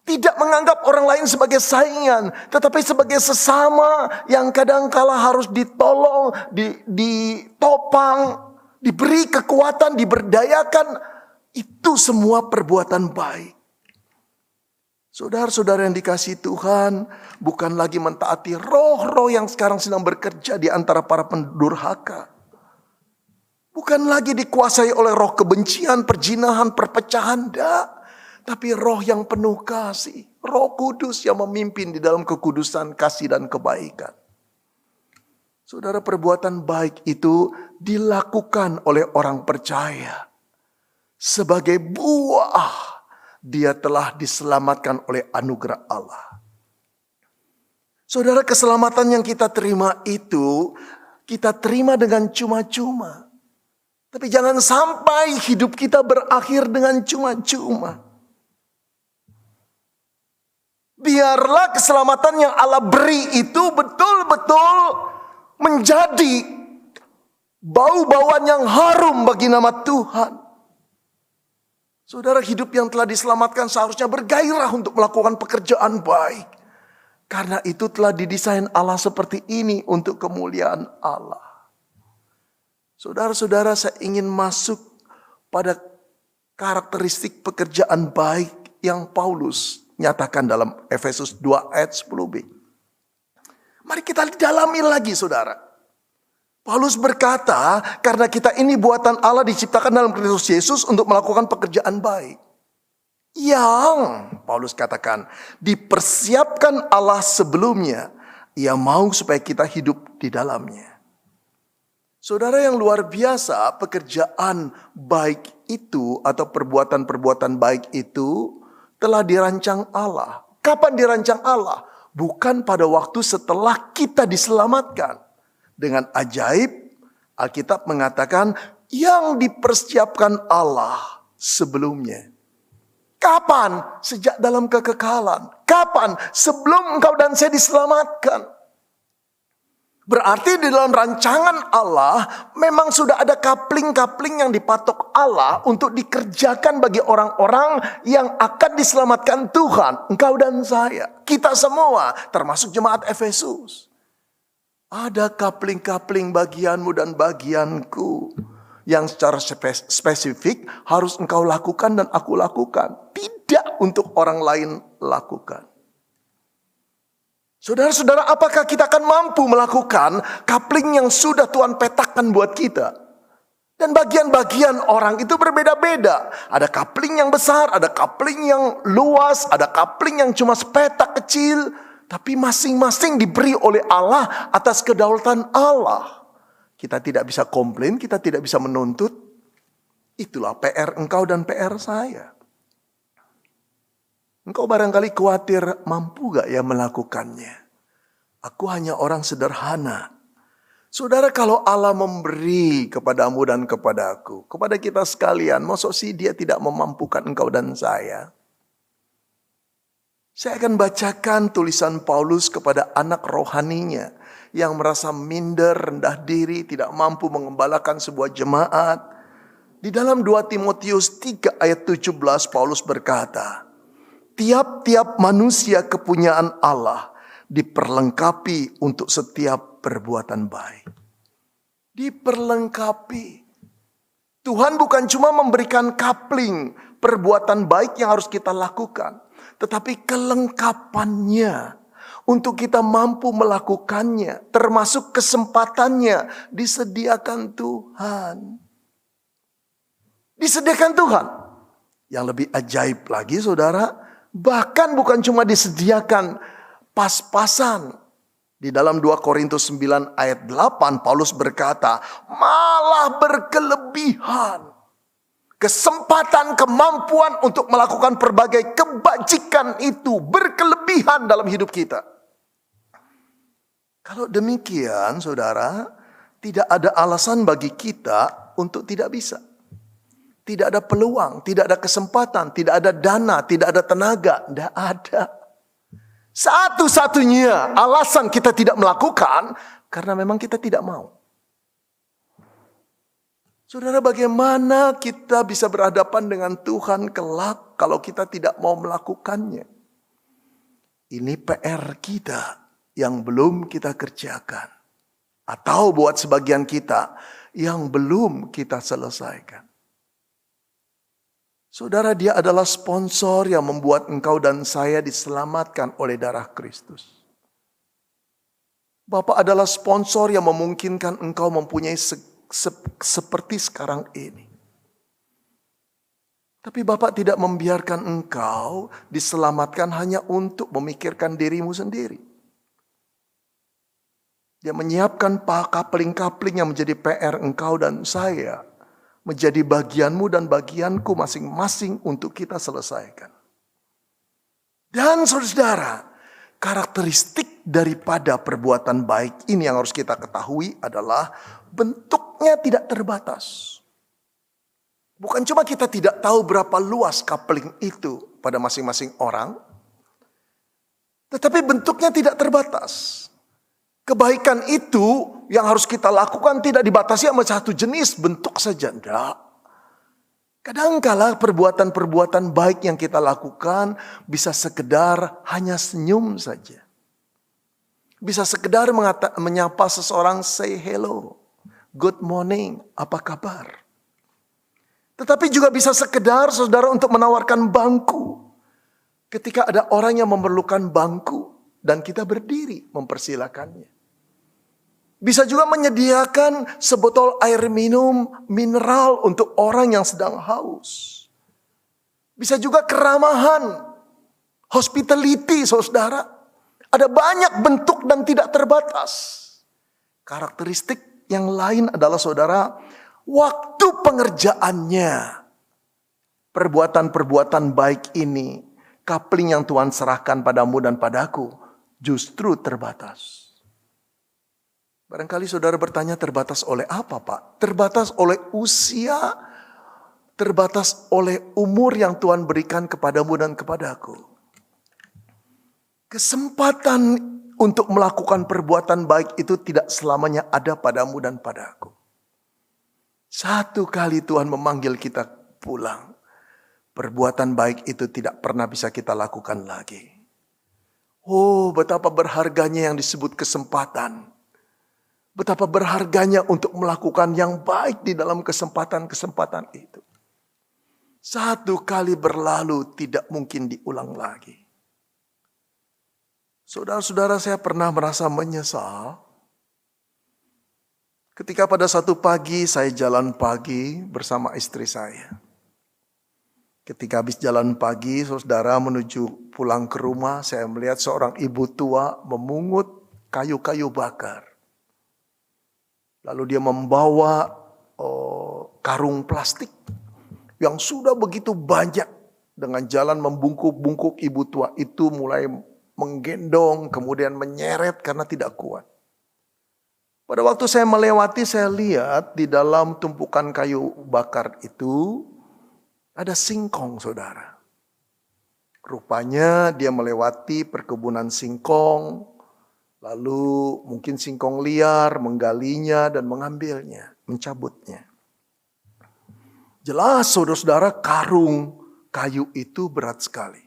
Tidak menganggap orang lain sebagai saingan, tetapi sebagai sesama yang kadangkala harus ditolong, ditopang, diberi kekuatan, diberdayakan. Itu semua perbuatan baik. Saudara-saudara yang dikasihi Tuhan, bukan lagi mentaati roh-roh yang sekarang sedang bekerja di antara para pendurhaka. Bukan lagi dikuasai oleh roh kebencian, perzinahan, perpecahan, tapi roh yang penuh kasih. Roh Kudus yang memimpin di dalam kekudusan, kasih dan kebaikan. Saudara, perbuatan baik itu dilakukan oleh orang percaya. Sebagai buah dia telah diselamatkan oleh anugerah Allah. Saudara, keselamatan yang kita terima itu kita terima dengan cuma-cuma. Tapi jangan sampai hidup kita berakhir dengan cuma-cuma. Biarlah keselamatan yang Allah beri itu betul-betul menjadi bau-bauan yang harum bagi nama Tuhan. Saudara, hidup yang telah diselamatkan seharusnya bergairah untuk melakukan pekerjaan baik. Karena itu telah didesain Allah seperti ini untuk kemuliaan Allah. Saudara-saudara, saya ingin masuk pada karakteristik pekerjaan baik yang Paulus nyatakan dalam Efesus 2 ayat 10b. Mari kita dalami lagi, saudara. Paulus berkata, karena kita ini buatan Allah diciptakan dalam Kristus Yesus untuk melakukan pekerjaan baik. Yang, Paulus katakan, dipersiapkan Allah sebelumnya. Ia mau supaya kita hidup di dalamnya. Saudara yang luar biasa, pekerjaan baik itu atau perbuatan-perbuatan baik itu telah dirancang Allah. Kapan dirancang Allah? Bukan pada waktu setelah kita diselamatkan. Dengan ajaib, Alkitab mengatakan yang dipersiapkan Allah sebelumnya. Kapan? Sejak dalam kekekalan. Kapan? Sebelum engkau dan saya diselamatkan. Berarti di dalam rancangan Allah memang sudah ada kapling-kapling yang dipatok Allah untuk dikerjakan bagi orang-orang yang akan diselamatkan Tuhan. Engkau dan saya, kita semua, termasuk jemaat Efesus. Ada kapling-kapling bagianmu dan bagianku yang secara spesifik harus engkau lakukan dan aku lakukan. Tidak untuk orang lain lakukan. Saudara-saudara, apakah kita akan mampu melakukan kapling yang sudah Tuhan petakan buat kita? Dan bagian-bagian orang itu berbeda-beda. Ada kapling yang besar, ada kapling yang luas, ada kapling yang cuma sepetak kecil. Tapi masing-masing diberi oleh Allah atas kedaulatan Allah. Kita tidak bisa komplain, kita tidak bisa menuntut. Itulah PR engkau dan PR saya. Engkau barangkali khawatir, mampu gak ya melakukannya? Aku hanya orang sederhana. Saudara, kalau Allah memberi kepadamu dan kepadaku, kepada kita sekalian, maksud sih dia tidak memampukan engkau dan saya? Saya akan bacakan tulisan Paulus kepada anak rohaninya yang merasa minder, rendah diri, tidak mampu mengembalakan sebuah jemaat. Di dalam 2 Timotius 3 ayat 17 Paulus berkata, tiap-tiap manusia kepunyaan Allah diperlengkapi untuk setiap perbuatan baik. Diperlengkapi. Tuhan bukan cuma memberikan kapling perbuatan baik yang harus kita lakukan. Tetapi kelengkapannya untuk kita mampu melakukannya, termasuk kesempatannya, disediakan Tuhan. Disediakan Tuhan. Yang lebih ajaib lagi, saudara, bahkan bukan cuma disediakan pas-pasan. Di dalam 2 Korintus 9 ayat 8, Paulus berkata, malah berkelebihan. Kesempatan, kemampuan untuk melakukan berbagai kebajikan itu berkelebihan dalam hidup kita. Kalau demikian, saudara, tidak ada alasan bagi kita untuk tidak bisa. Tidak ada peluang, tidak ada kesempatan, tidak ada dana, tidak ada tenaga, tidak ada. Satu-satunya alasan kita tidak melakukan, karena memang kita tidak mau. Saudara, bagaimana kita bisa berhadapan dengan Tuhan kelak kalau kita tidak mau melakukannya? Ini PR kita yang belum kita kerjakan. Atau buat sebagian kita yang belum kita selesaikan. Saudara, dia adalah sponsor yang membuat engkau dan saya diselamatkan oleh darah Kristus. Bapa adalah sponsor yang memungkinkan engkau mempunyai seperti sekarang ini. Tapi Bapak tidak membiarkan engkau diselamatkan hanya untuk memikirkan dirimu sendiri. Dia menyiapkan kapling-kapling yang menjadi PR engkau dan saya, menjadi bagianmu dan bagianku masing-masing untuk kita selesaikan. Dan saudara, karakteristik daripada perbuatan baik ini yang harus kita ketahui adalah bentuknya tidak terbatas. Bukan cuma kita tidak tahu berapa luas kapling itu pada masing-masing orang. Tetapi bentuknya tidak terbatas. Kebaikan itu yang harus kita lakukan tidak dibatasi sama satu jenis bentuk saja. Tidak. Kadangkala perbuatan-perbuatan baik yang kita lakukan bisa sekedar hanya senyum saja. Bisa sekedar menyapa seseorang, say hello, good morning, apa kabar. Tetapi juga bisa sekedar saudara untuk menawarkan bangku. Ketika ada orang yang memerlukan bangku dan kita berdiri mempersilakannya. Bisa juga menyediakan sebotol air minum mineral untuk orang yang sedang haus. Bisa juga keramahan, hospitality saudara. Ada banyak bentuk dan tidak terbatas. Karakteristik yang lain adalah saudara, waktu pengerjaannya. Perbuatan-perbuatan baik ini, coupling yang Tuhan serahkan padamu dan padaku, justru terbatas. Barangkali saudara bertanya, terbatas oleh apa, Pak? Terbatas oleh usia, terbatas oleh umur yang Tuhan berikan kepadamu dan kepadaku. Kesempatan untuk melakukan perbuatan baik itu tidak selamanya ada padamu dan padaku. Satu kali Tuhan memanggil kita pulang, perbuatan baik itu tidak pernah bisa kita lakukan lagi. Oh, betapa berharganya yang disebut kesempatan. Betapa berharganya untuk melakukan yang baik di dalam kesempatan-kesempatan itu. Satu kali berlalu tidak mungkin diulang lagi. Saudara-saudara, saya pernah merasa menyesal ketika pada satu pagi saya jalan pagi bersama istri saya. Ketika habis jalan pagi, saudara, menuju pulang ke rumah, saya melihat seorang ibu tua memungut kayu-kayu bakar. Lalu dia membawa karung plastik yang sudah begitu banyak. Dengan jalan membungkuk-bungkuk, ibu tua itu mulai menggendong, kemudian menyeret karena tidak kuat. Pada waktu saya melewati, saya lihat di dalam tumpukan kayu bakar itu ada singkong, saudara. Rupanya dia melewati perkebunan singkong. Lalu mungkin singkong liar menggalinya dan mengambilnya, mencabutnya. Jelas saudara-saudara, karung kayu itu berat sekali.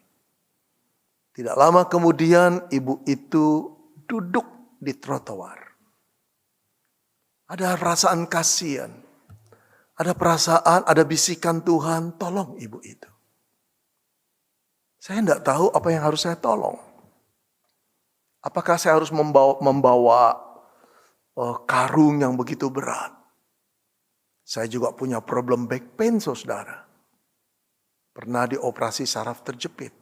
Tidak lama kemudian ibu itu duduk di trotoar. Ada perasaan kasihan. Ada perasaan, ada bisikan Tuhan, tolong ibu itu. Saya tidak tahu apa yang harus saya tolong. Apakah saya harus membawa karung yang begitu berat? Saya juga punya problem back pain, saudara. Pernah dioperasi saraf terjepit.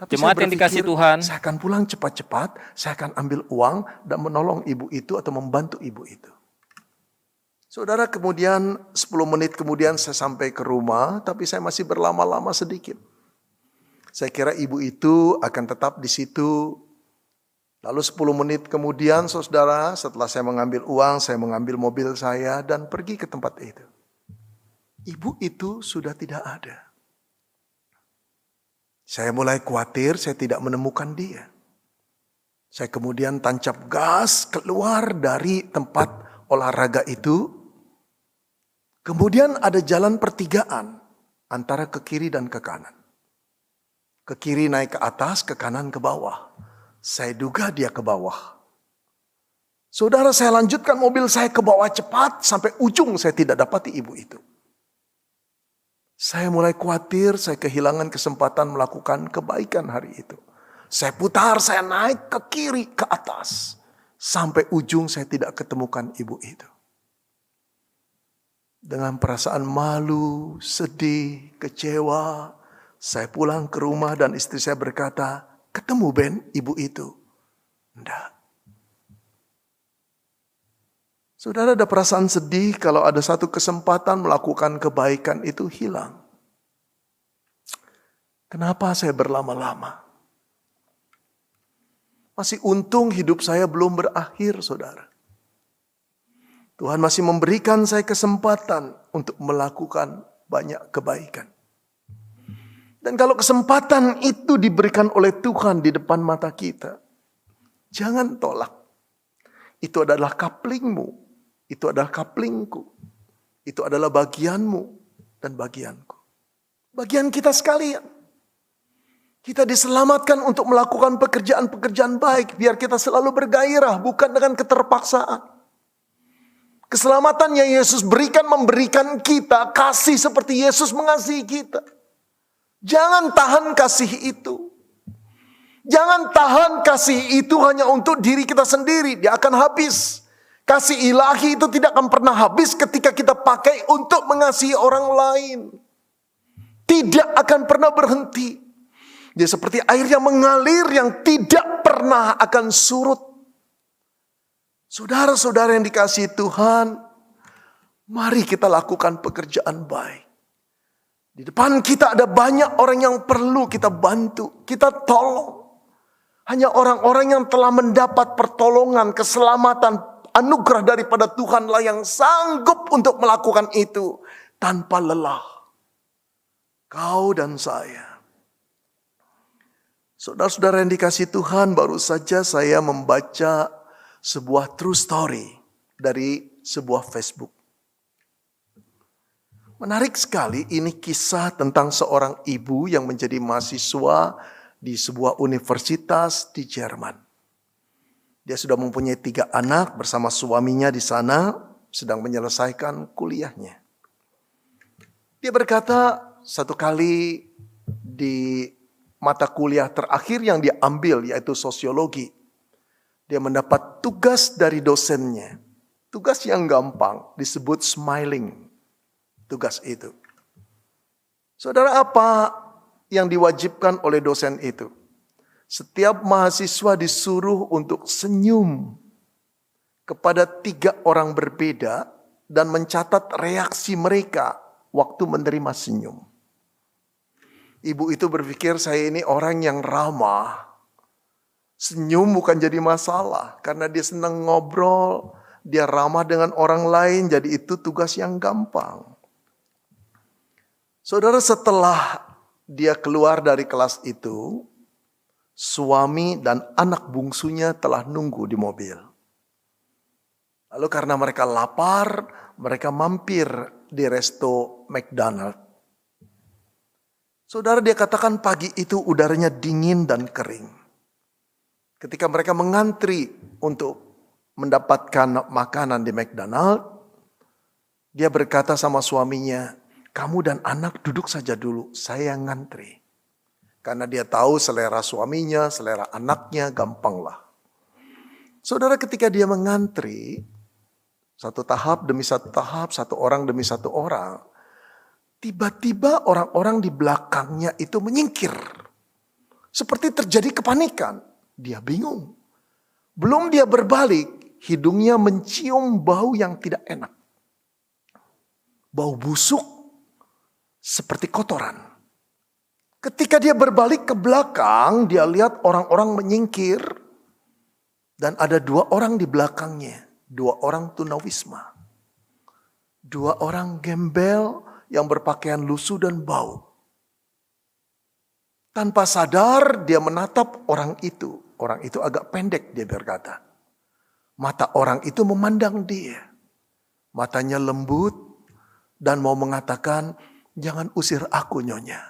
Tapi Jemaat yang dikasih Tuhan, saya akan pulang cepat-cepat, saya akan ambil uang dan menolong ibu itu atau membantu ibu itu. Saudara, kemudian 10 menit kemudian saya sampai ke rumah, tapi saya masih berlama-lama sedikit. Saya kira ibu itu akan tetap di situ. Lalu 10 menit kemudian, saudara, setelah saya mengambil uang, saya mengambil mobil saya dan pergi ke tempat itu. Ibu itu sudah tidak ada. Saya mulai khawatir, saya tidak menemukan dia. Saya kemudian tancap gas keluar dari tempat olahraga itu. Kemudian ada jalan pertigaan antara ke kiri dan ke kanan. Ke kiri naik ke atas, ke kanan ke bawah. Saya duga dia ke bawah. Saudara, saya lanjutkan mobil saya ke bawah cepat sampai ujung saya tidak dapati ibu itu. Saya mulai khawatir, saya kehilangan kesempatan melakukan kebaikan hari itu. Saya putar, saya naik ke kiri, ke atas. Sampai ujung saya tidak ketemukan ibu itu. Dengan perasaan malu, sedih, kecewa, saya pulang ke rumah dan istri saya berkata, ketemu Ben, ibu itu? Enggak. Saudara, ada perasaan sedih kalau ada satu kesempatan melakukan kebaikan itu hilang. Kenapa saya berlama-lama? Masih untung hidup saya belum berakhir, saudara. Tuhan masih memberikan saya kesempatan untuk melakukan banyak kebaikan. Dan kalau kesempatan itu diberikan oleh Tuhan di depan mata kita, jangan tolak. Itu adalah kaplingmu, itu adalah kaplingku, itu adalah bagianmu dan bagianku. Bagian kita sekalian. Kita diselamatkan untuk melakukan pekerjaan-pekerjaan baik, biar kita selalu bergairah, bukan dengan keterpaksaan. Keselamatan yang Yesus berikan memberikan kita kasih seperti Yesus mengasihi kita. Jangan tahan kasih itu. Jangan tahan kasih itu hanya untuk diri kita sendiri. Dia akan habis. Kasih ilahi itu tidak akan pernah habis ketika kita pakai untuk mengasihi orang lain. Tidak akan pernah berhenti. Dia seperti air yang mengalir yang tidak pernah akan surut. Saudara-saudara yang dikasihi Tuhan, mari kita lakukan pekerjaan baik. Di depan kita ada banyak orang yang perlu kita bantu, kita tolong. Hanya orang-orang yang telah mendapat pertolongan, keselamatan, anugerah daripada Tuhanlah yang sanggup untuk melakukan itu tanpa lelah. Kau dan saya. Saudara-saudara yang dikasihi Tuhan, baru saja saya membaca sebuah true story dari sebuah Facebook. Menarik sekali, ini kisah tentang seorang ibu yang menjadi mahasiswa di sebuah universitas di Jerman. Dia sudah mempunyai 3 anak bersama suaminya di sana, sedang menyelesaikan kuliahnya. Dia berkata, satu kali di mata kuliah terakhir yang dia ambil, yaitu sosiologi, dia mendapat tugas dari dosennya. Tugas yang gampang, disebut smiling. Tugas itu. Saudara, apa yang diwajibkan oleh dosen itu? Setiap mahasiswa disuruh untuk senyum kepada 3 orang berbeda dan mencatat reaksi mereka waktu menerima senyum. Ibu itu berpikir, saya ini orang yang ramah. Senyum bukan jadi masalah karena dia senang ngobrol, dia ramah dengan orang lain, jadi itu tugas yang gampang. Saudara, setelah dia keluar dari kelas itu, suami dan anak bungsunya telah nunggu di mobil. Lalu karena mereka lapar, mereka mampir di resto McDonald. Saudara, dia katakan pagi itu udaranya dingin dan kering. Ketika mereka mengantri untuk mendapatkan makanan di McDonald, dia berkata sama suaminya, kamu dan anak duduk saja dulu, saya yang ngantri. Karena dia tahu selera suaminya, selera anaknya, gampanglah. Saudara, ketika dia mengantri, satu tahap demi satu tahap, satu orang demi satu orang, tiba-tiba orang-orang di belakangnya itu menyingkir. Seperti terjadi kepanikan. Dia bingung. Belum dia berbalik, hidungnya mencium bau yang tidak enak. Bau busuk. Seperti kotoran. Ketika dia berbalik ke belakang, dia lihat orang-orang menyingkir. Dan ada 2 orang di belakangnya. 2 orang tunawisma. 2 orang gembel yang berpakaian lusuh dan bau. Tanpa sadar dia menatap orang itu. Orang itu agak pendek, dia berkata. Mata orang itu memandang dia. Matanya lembut dan mau mengatakan, jangan usir aku, Nyonya.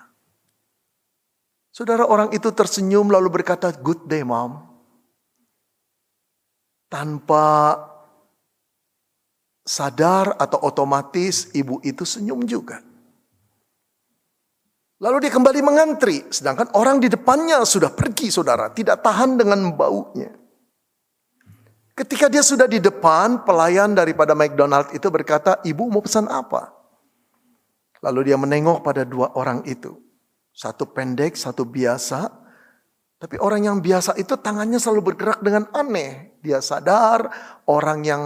Saudara, orang itu tersenyum lalu berkata, good day, Mom. Tanpa sadar atau otomatis ibu itu senyum juga. Lalu dia kembali mengantri, sedangkan orang di depannya sudah pergi, saudara, tidak tahan dengan baunya. Ketika dia sudah di depan, pelayan daripada McDonald itu berkata, ibu mau pesan apa? Lalu dia menengok pada 2 orang itu. Satu pendek, satu biasa. Tapi orang yang biasa itu tangannya selalu bergerak dengan aneh. Dia sadar orang yang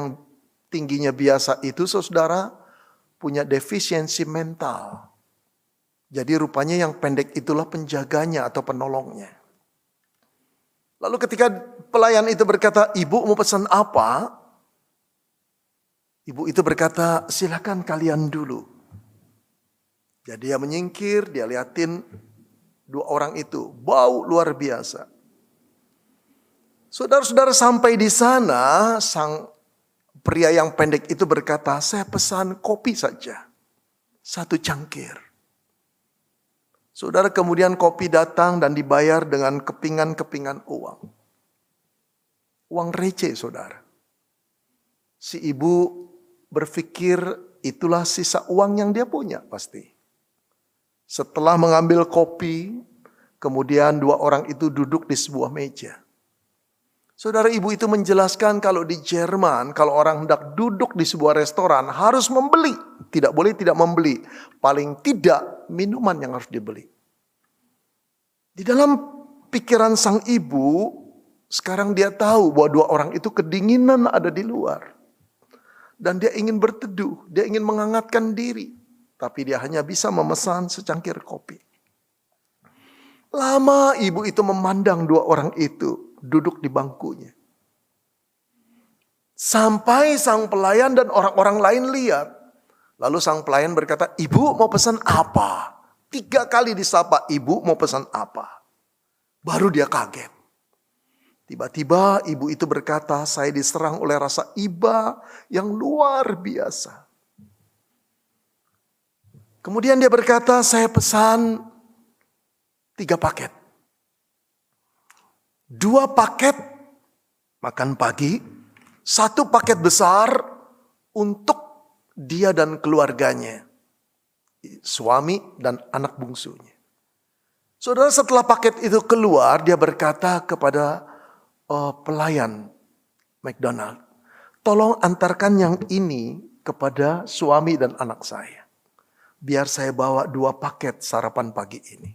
tingginya biasa itu, saudara, punya defisiensi mental. Jadi rupanya yang pendek itulah penjaganya atau penolongnya. Lalu ketika pelayan itu berkata, ibu mau pesan apa? Ibu itu berkata, silakan kalian dulu. Jadi dia menyingkir, dia liatin Dua orang itu bau luar biasa. Saudara-saudara, sampai di sana sang pria yang pendek itu berkata, saya pesan kopi saja. 1 cangkir. Saudara, kemudian kopi datang dan dibayar dengan kepingan-kepingan uang. Uang receh, saudara. Si ibu berpikir itulah sisa uang yang dia punya pasti. Setelah mengambil kopi, kemudian 2 orang itu duduk di sebuah meja. Saudara, ibu itu menjelaskan kalau di Jerman, kalau orang hendak duduk di sebuah restoran harus membeli. Tidak boleh tidak membeli. Paling tidak minuman yang harus dibeli. Di dalam pikiran sang ibu, sekarang dia tahu bahwa 2 orang itu kedinginan ada di luar. Dan dia ingin berteduh, dia ingin menghangatkan diri. Tapi dia hanya bisa memesan secangkir kopi. Lama ibu itu memandang 2 orang itu duduk di bangkunya. Sampai sang pelayan dan orang-orang lain lihat. Lalu sang pelayan berkata, ibu mau pesan apa? 3 kali disapa, ibu mau pesan apa? Baru dia kaget. Tiba-tiba ibu itu berkata, saya diserang oleh rasa iba yang luar biasa. Kemudian dia berkata, saya pesan 3 paket. 2 paket makan pagi, 1 paket besar untuk dia dan keluarganya. Suami dan anak bungsunya. Saudara, setelah paket itu keluar, dia berkata kepada pelayan McDonald, tolong antarkan yang ini kepada suami dan anak saya. Biar saya bawa 2 paket sarapan pagi ini.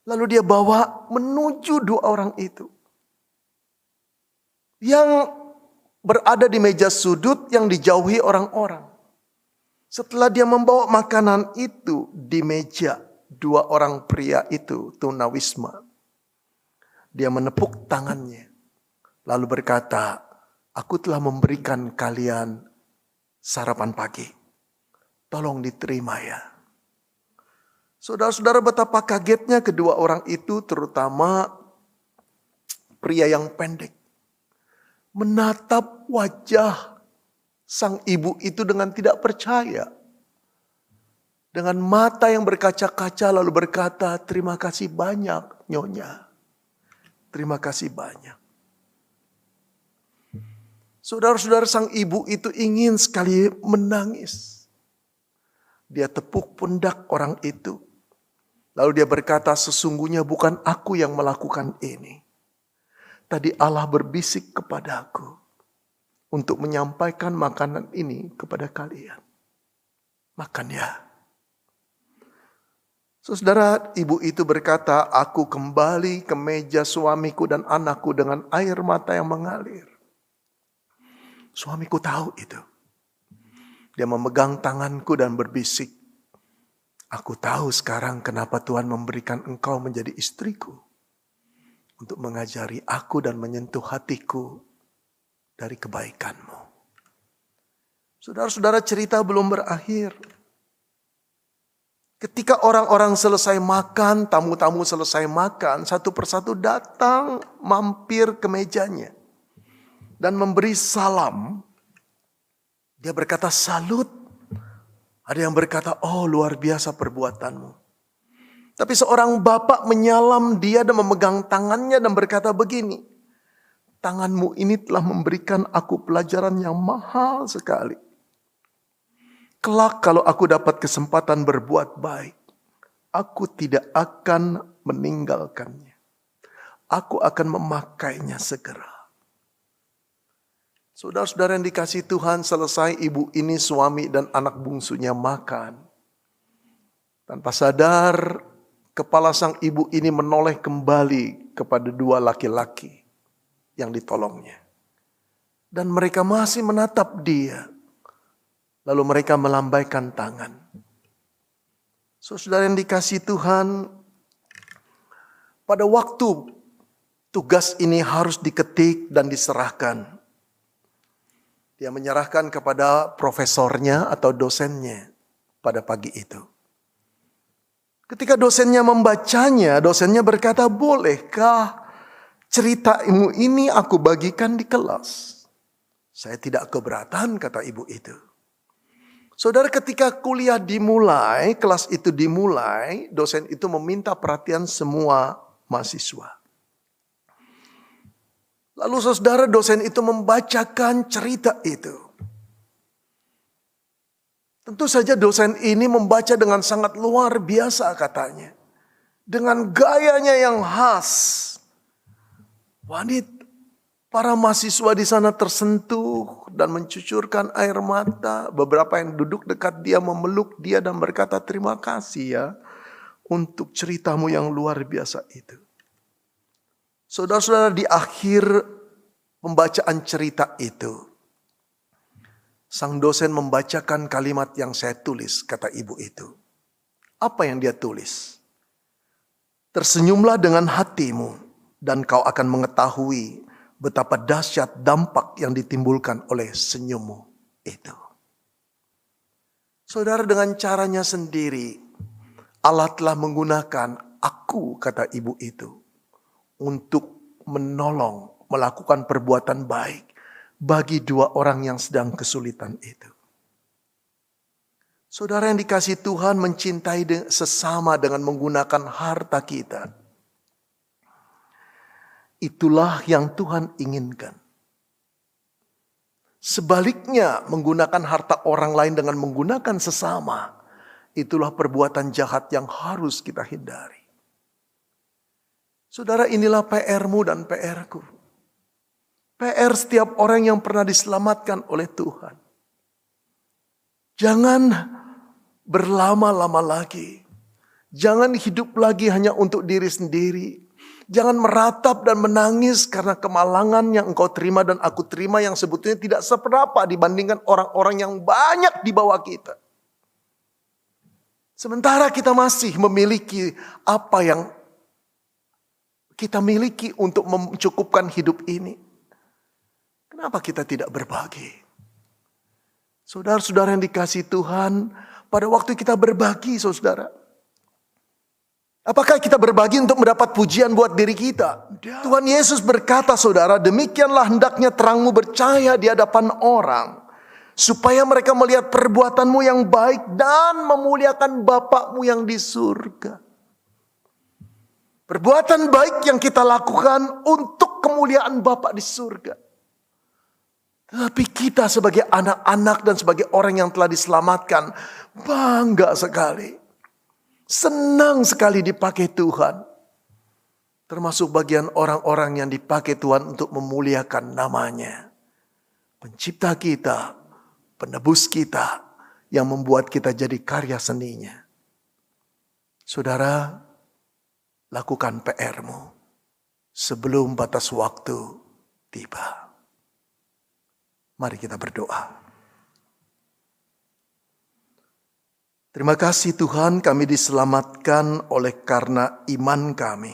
Lalu dia bawa menuju 2 orang itu. Yang berada di meja sudut yang dijauhi orang-orang. Setelah dia membawa makanan itu di meja 2 orang pria itu, tunawisma. Dia menepuk tangannya. Lalu berkata, aku telah memberikan kalian sarapan pagi. Tolong diterima ya. Saudara-saudara, betapa kagetnya kedua orang itu, terutama pria yang pendek. Menatap wajah sang ibu itu dengan tidak percaya. Dengan mata yang berkaca-kaca lalu berkata, terima kasih banyak nyonya. Terima kasih banyak. Saudara-saudara, sang ibu itu ingin sekali menangis. Dia tepuk pundak orang itu. Lalu dia berkata, sesungguhnya bukan aku yang melakukan ini. Tadi Allah berbisik kepadaku untuk menyampaikan makanan ini kepada kalian. Makan ya. Saudara, ibu itu berkata, aku kembali ke meja suamiku dan anakku dengan air mata yang mengalir. Suamiku tahu itu. Dia memegang tanganku dan berbisik, aku tahu sekarang kenapa Tuhan memberikan engkau menjadi istriku. Untuk mengajari aku dan menyentuh hatiku dari kebaikanmu. Saudara-saudara, cerita belum berakhir. Ketika orang-orang selesai makan, tamu-tamu selesai makan, satu persatu datang mampir ke mejanya. Dan memberi salam. Dia berkata salut. Ada yang berkata, oh luar biasa perbuatanmu. Tapi seorang bapak menyalam dia dan memegang tangannya dan berkata begini. Tanganmu ini telah memberikan aku pelajaran yang mahal sekali. Kelak kalau aku dapat kesempatan berbuat baik, aku tidak akan meninggalkannya. Aku akan memakainya segera. Saudara-saudara yang dikasihi Tuhan, selesai ibu ini suami dan anak bungsunya makan. Tanpa sadar, kepala sang ibu ini menoleh kembali kepada 2 laki-laki yang ditolongnya. Dan mereka masih menatap dia. Lalu mereka melambaikan tangan. Saudara yang dikasihi Tuhan, pada waktu tugas ini harus diketik dan diserahkan. Dia menyerahkan kepada profesornya atau dosennya pada pagi itu. Ketika dosennya membacanya, dosennya berkata, bolehkah ceritamu ini aku bagikan di kelas? Saya tidak keberatan, kata ibu itu. Saudara, ketika kuliah dimulai, kelas itu dimulai, dosen itu meminta perhatian semua mahasiswa. Lalu saudara, dosen itu membacakan cerita itu. Tentu saja dosen ini membaca dengan sangat luar biasa katanya. Dengan gayanya yang khas. Para mahasiswa di sana tersentuh dan mencucurkan air mata. Beberapa yang duduk dekat dia memeluk dia dan berkata, terima kasih ya untuk ceritamu yang luar biasa itu. Saudara-saudara, di akhir pembacaan cerita itu, sang dosen membacakan kalimat yang saya tulis, kata ibu itu. Apa yang dia tulis? Tersenyumlah dengan hatimu dan kau akan mengetahui betapa dahsyat dampak yang ditimbulkan oleh senyummu itu. Saudara, dengan caranya sendiri, Allah telah menggunakan aku, kata ibu itu, untuk menolong, melakukan perbuatan baik bagi dua orang yang sedang kesulitan itu. Saudara yang dikasihi Tuhan, mencintai sesama dengan menggunakan harta kita. Itulah yang Tuhan inginkan. Sebaliknya, menggunakan harta orang lain dengan menggunakan sesama, itulah perbuatan jahat yang harus kita hindari. Saudara, inilah PR-mu dan PR-ku. PR setiap orang yang pernah diselamatkan oleh Tuhan. Jangan berlama-lama lagi. Jangan hidup lagi hanya untuk diri sendiri. Jangan meratap dan menangis karena kemalangan yang engkau terima dan aku terima yang sebetulnya tidak seberapa dibandingkan orang-orang yang banyak di bawah kita. Sementara kita masih memiliki apa yang kita miliki untuk mencukupkan hidup ini. Kenapa kita tidak berbagi? Saudara-saudara yang dikasihi Tuhan, pada waktu kita berbagi, saudara, apakah kita berbagi untuk mendapat pujian buat diri kita? Tuhan Yesus berkata, saudara, demikianlah hendaknya terangmu bercahaya di hadapan orang, supaya mereka melihat perbuatanmu yang baik dan memuliakan Bapakmu yang di surga. Perbuatan baik yang kita lakukan untuk kemuliaan Bapa di surga. Tetapi kita sebagai anak-anak dan sebagai orang yang telah diselamatkan, bangga sekali. Senang sekali dipakai Tuhan. Termasuk bagian orang-orang yang dipakai Tuhan untuk memuliakan namanya. Pencipta kita, penebus kita, yang membuat kita jadi karya seninya. Saudara, lakukan PR-mu sebelum batas waktu tiba. Mari kita berdoa. Terima kasih Tuhan, kami diselamatkan oleh karena iman kami.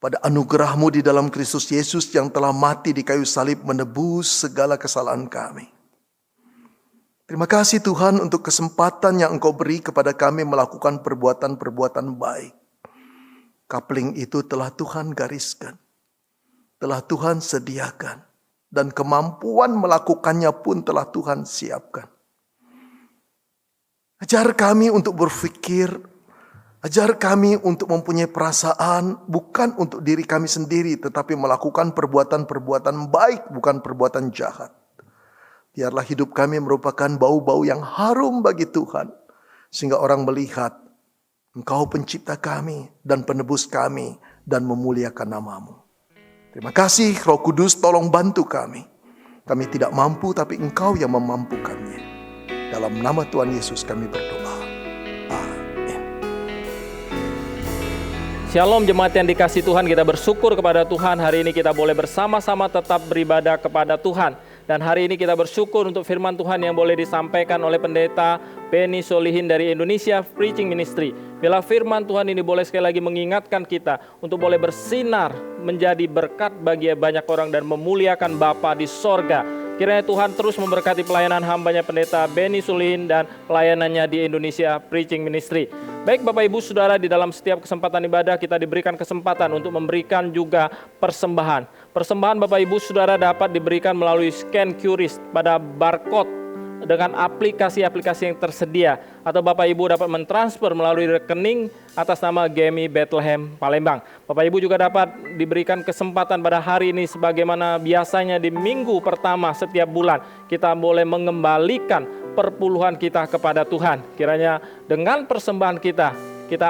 Pada anugerah-Mu di dalam Kristus Yesus yang telah mati di kayu salib menebus segala kesalahan kami. Terima kasih Tuhan untuk kesempatan yang Engkau beri kepada kami melakukan perbuatan-perbuatan baik. Coupling itu telah Tuhan gariskan, telah Tuhan sediakan. Dan kemampuan melakukannya pun telah Tuhan siapkan. Ajar kami untuk berpikir, ajar kami untuk mempunyai perasaan bukan untuk diri kami sendiri, tetapi melakukan perbuatan-perbuatan baik, bukan perbuatan jahat. Biarlah hidup kami merupakan bau-bau yang harum bagi Tuhan, sehingga orang melihat Engkau pencipta kami dan penebus kami dan memuliakan nama-Mu. Terima kasih Roh Kudus, tolong bantu kami. Kami tidak mampu tapi Engkau yang memampukannya. Dalam nama Tuhan Yesus kami berdoa. Amin. Shalom jemaat yang dikasihi Tuhan, kita bersyukur kepada Tuhan. Hari ini kita boleh bersama-sama tetap beribadah kepada Tuhan. Dan hari ini kita bersyukur untuk firman Tuhan yang boleh disampaikan oleh pendeta Penny Solihin dari Indonesia Preaching Ministry. Bila firman Tuhan ini boleh sekali lagi mengingatkan kita untuk boleh bersinar menjadi berkat bagi banyak orang dan memuliakan Bapa di sorga. Kiranya Tuhan terus memberkati pelayanan hambanya pendeta Benny Sulin dan pelayanannya di Indonesia Preaching Ministry. Baik Bapak Ibu Saudara, di dalam setiap kesempatan ibadah kita diberikan kesempatan untuk memberikan juga persembahan. Persembahan Bapak Ibu Saudara dapat diberikan melalui scan QRIS pada barcode dengan aplikasi-aplikasi yang tersedia, atau Bapak Ibu dapat mentransfer melalui rekening atas nama GMI Bethlehem Palembang. Bapak Ibu juga dapat diberikan kesempatan pada hari ini sebagaimana biasanya di minggu pertama setiap bulan kita boleh mengembalikan perpuluhan kita kepada Tuhan. Kiranya dengan persembahan kita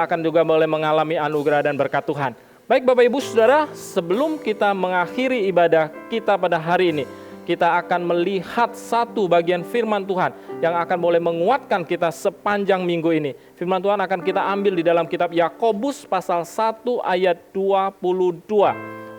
akan juga boleh mengalami anugerah dan berkat Tuhan. Baik Bapak Ibu Saudara, sebelum kita mengakhiri ibadah kita pada hari ini, kita akan melihat satu bagian firman Tuhan yang akan boleh menguatkan kita sepanjang minggu ini. Firman Tuhan akan kita ambil di dalam kitab Yakobus pasal 1 ayat 22.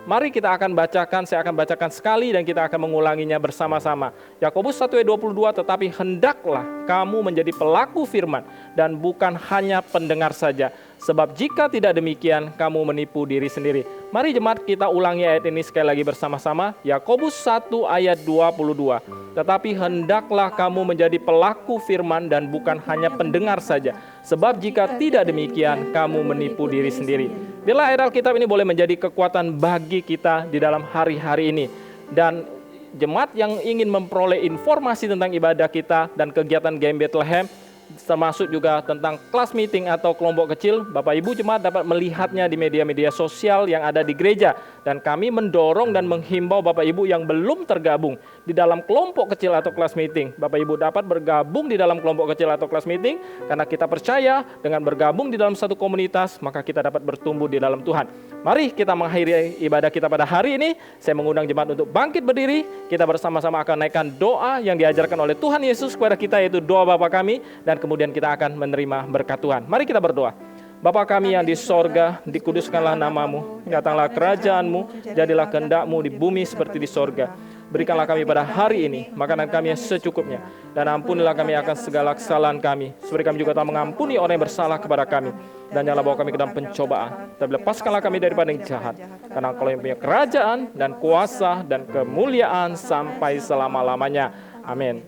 Mari kita akan bacakan, saya akan bacakan sekali dan kita akan mengulanginya bersama-sama. Yakobus 1 ayat 22, tetapi hendaklah kamu menjadi pelaku firman dan bukan hanya pendengar saja. Sebab jika tidak demikian, kamu menipu diri sendiri. Mari jemaat kita ulangi ayat ini sekali lagi bersama-sama. Yakobus 1 ayat 22. Tetapi hendaklah kamu menjadi pelaku firman dan bukan hanya pendengar saja. Sebab jika tidak demikian, kamu menipu diri sendiri. Bila ayat Alkitab ini boleh menjadi kekuatan bagi kita di dalam hari-hari ini. Dan jemaat yang ingin memperoleh informasi tentang ibadah kita dan kegiatan GMI Bethlehem, termasuk juga tentang kelas meeting atau kelompok kecil, Bapak Ibu jemaat dapat melihatnya di media-media sosial yang ada di gereja. Dan kami mendorong dan menghimbau Bapak Ibu yang belum tergabung di dalam kelompok kecil atau kelas meeting, Bapak Ibu dapat bergabung di dalam kelompok kecil atau kelas meeting, karena kita percaya dengan bergabung di dalam satu komunitas, maka kita dapat bertumbuh di dalam Tuhan. Mari kita mengakhiri ibadah kita pada hari ini. Saya mengundang jemaat untuk bangkit berdiri. Kita bersama-sama akan naikkan doa yang diajarkan oleh Tuhan Yesus kepada kita, yaitu doa Bapa kami, dan kemudian kita akan menerima berkat Tuhan. Mari kita berdoa. Bapa kami yang di sorga, dikuduskanlah namamu, datanglah kerajaanmu, jadilah kehendak-mu di bumi seperti di sorga. Berikanlah kami pada hari ini makanan kami yang secukupnya, dan ampunilah kami akan segala kesalahan kami, seperti kami juga telah mengampuni orang yang bersalah kepada kami. Dan janganlah bawa kami ke dalam pencobaan, tapi lepaskanlah kami daripada yang jahat. Karena Engkau yang punya kerajaan dan kuasa dan kemuliaan sampai selama-lamanya. Amin.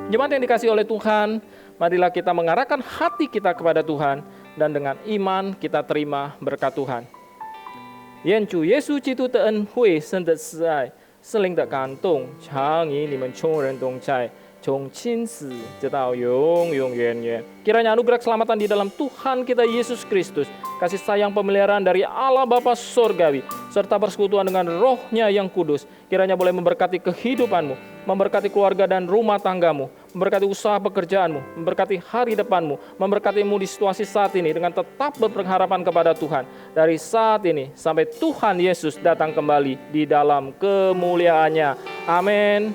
Jemaat yang dikasihi oleh Tuhan, marilah kita mengarahkan hati kita kepada Tuhan, dan dengan iman kita terima berkat Tuhan. Yen Chu Yesu Citu Te'en Hui Sen De Sai Seling De Gantung Chang Yi Ni Men Chong Ren Dong Chai Chong Qin Si Jedao Yong Yong Yuan Yuan. Kiranya anugerah keselamatan di dalam Tuhan kita Yesus Kristus, kasih sayang pemeliharaan dari Allah Bapa Sorgawi, serta persekutuan dengan Roh-Nya yang kudus, kiranya boleh memberkati kehidupanmu, memberkati keluarga dan rumah tanggamu, memberkati usaha pekerjaanmu, memberkati hari depanmu, memberkatimu di situasi saat ini dengan tetap berpengharapan kepada Tuhan. Dari saat ini sampai Tuhan Yesus datang kembali di dalam kemuliaannya. Amin.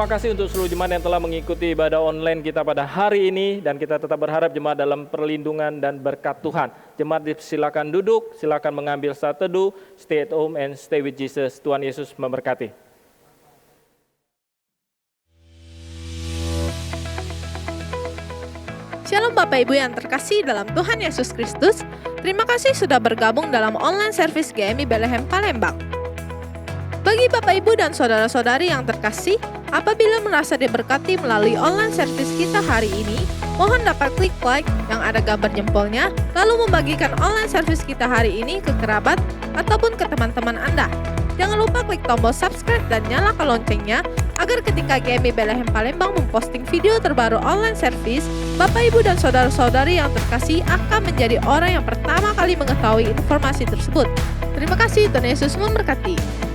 terima kasih untuk seluruh jemaat yang telah mengikuti ibadah online kita pada hari ini, dan kita tetap berharap jemaat dalam perlindungan dan berkat Tuhan. Jemaat silakan duduk, silakan mengambil saat teduh, stay at home and stay with Jesus. Tuhan Yesus memberkati. Shalom Bapak Ibu yang terkasih dalam Tuhan Yesus Kristus. Terima kasih sudah bergabung dalam online service GMI Bethlehem Palembang. Bagi Bapak Ibu dan saudara-saudari yang terkasih, apabila merasa diberkati melalui online service kita hari ini, mohon dapat klik like yang ada gambar jempolnya, lalu membagikan online service kita hari ini ke kerabat ataupun ke teman-teman Anda. Jangan lupa klik tombol subscribe dan nyalakan loncengnya, agar ketika GMI Bethlehem Palembang memposting video terbaru online service, Bapak Ibu dan saudara-saudari yang terkasih akan menjadi orang yang pertama kali mengetahui informasi tersebut. Terima kasih, Tuhan Yesus memberkati.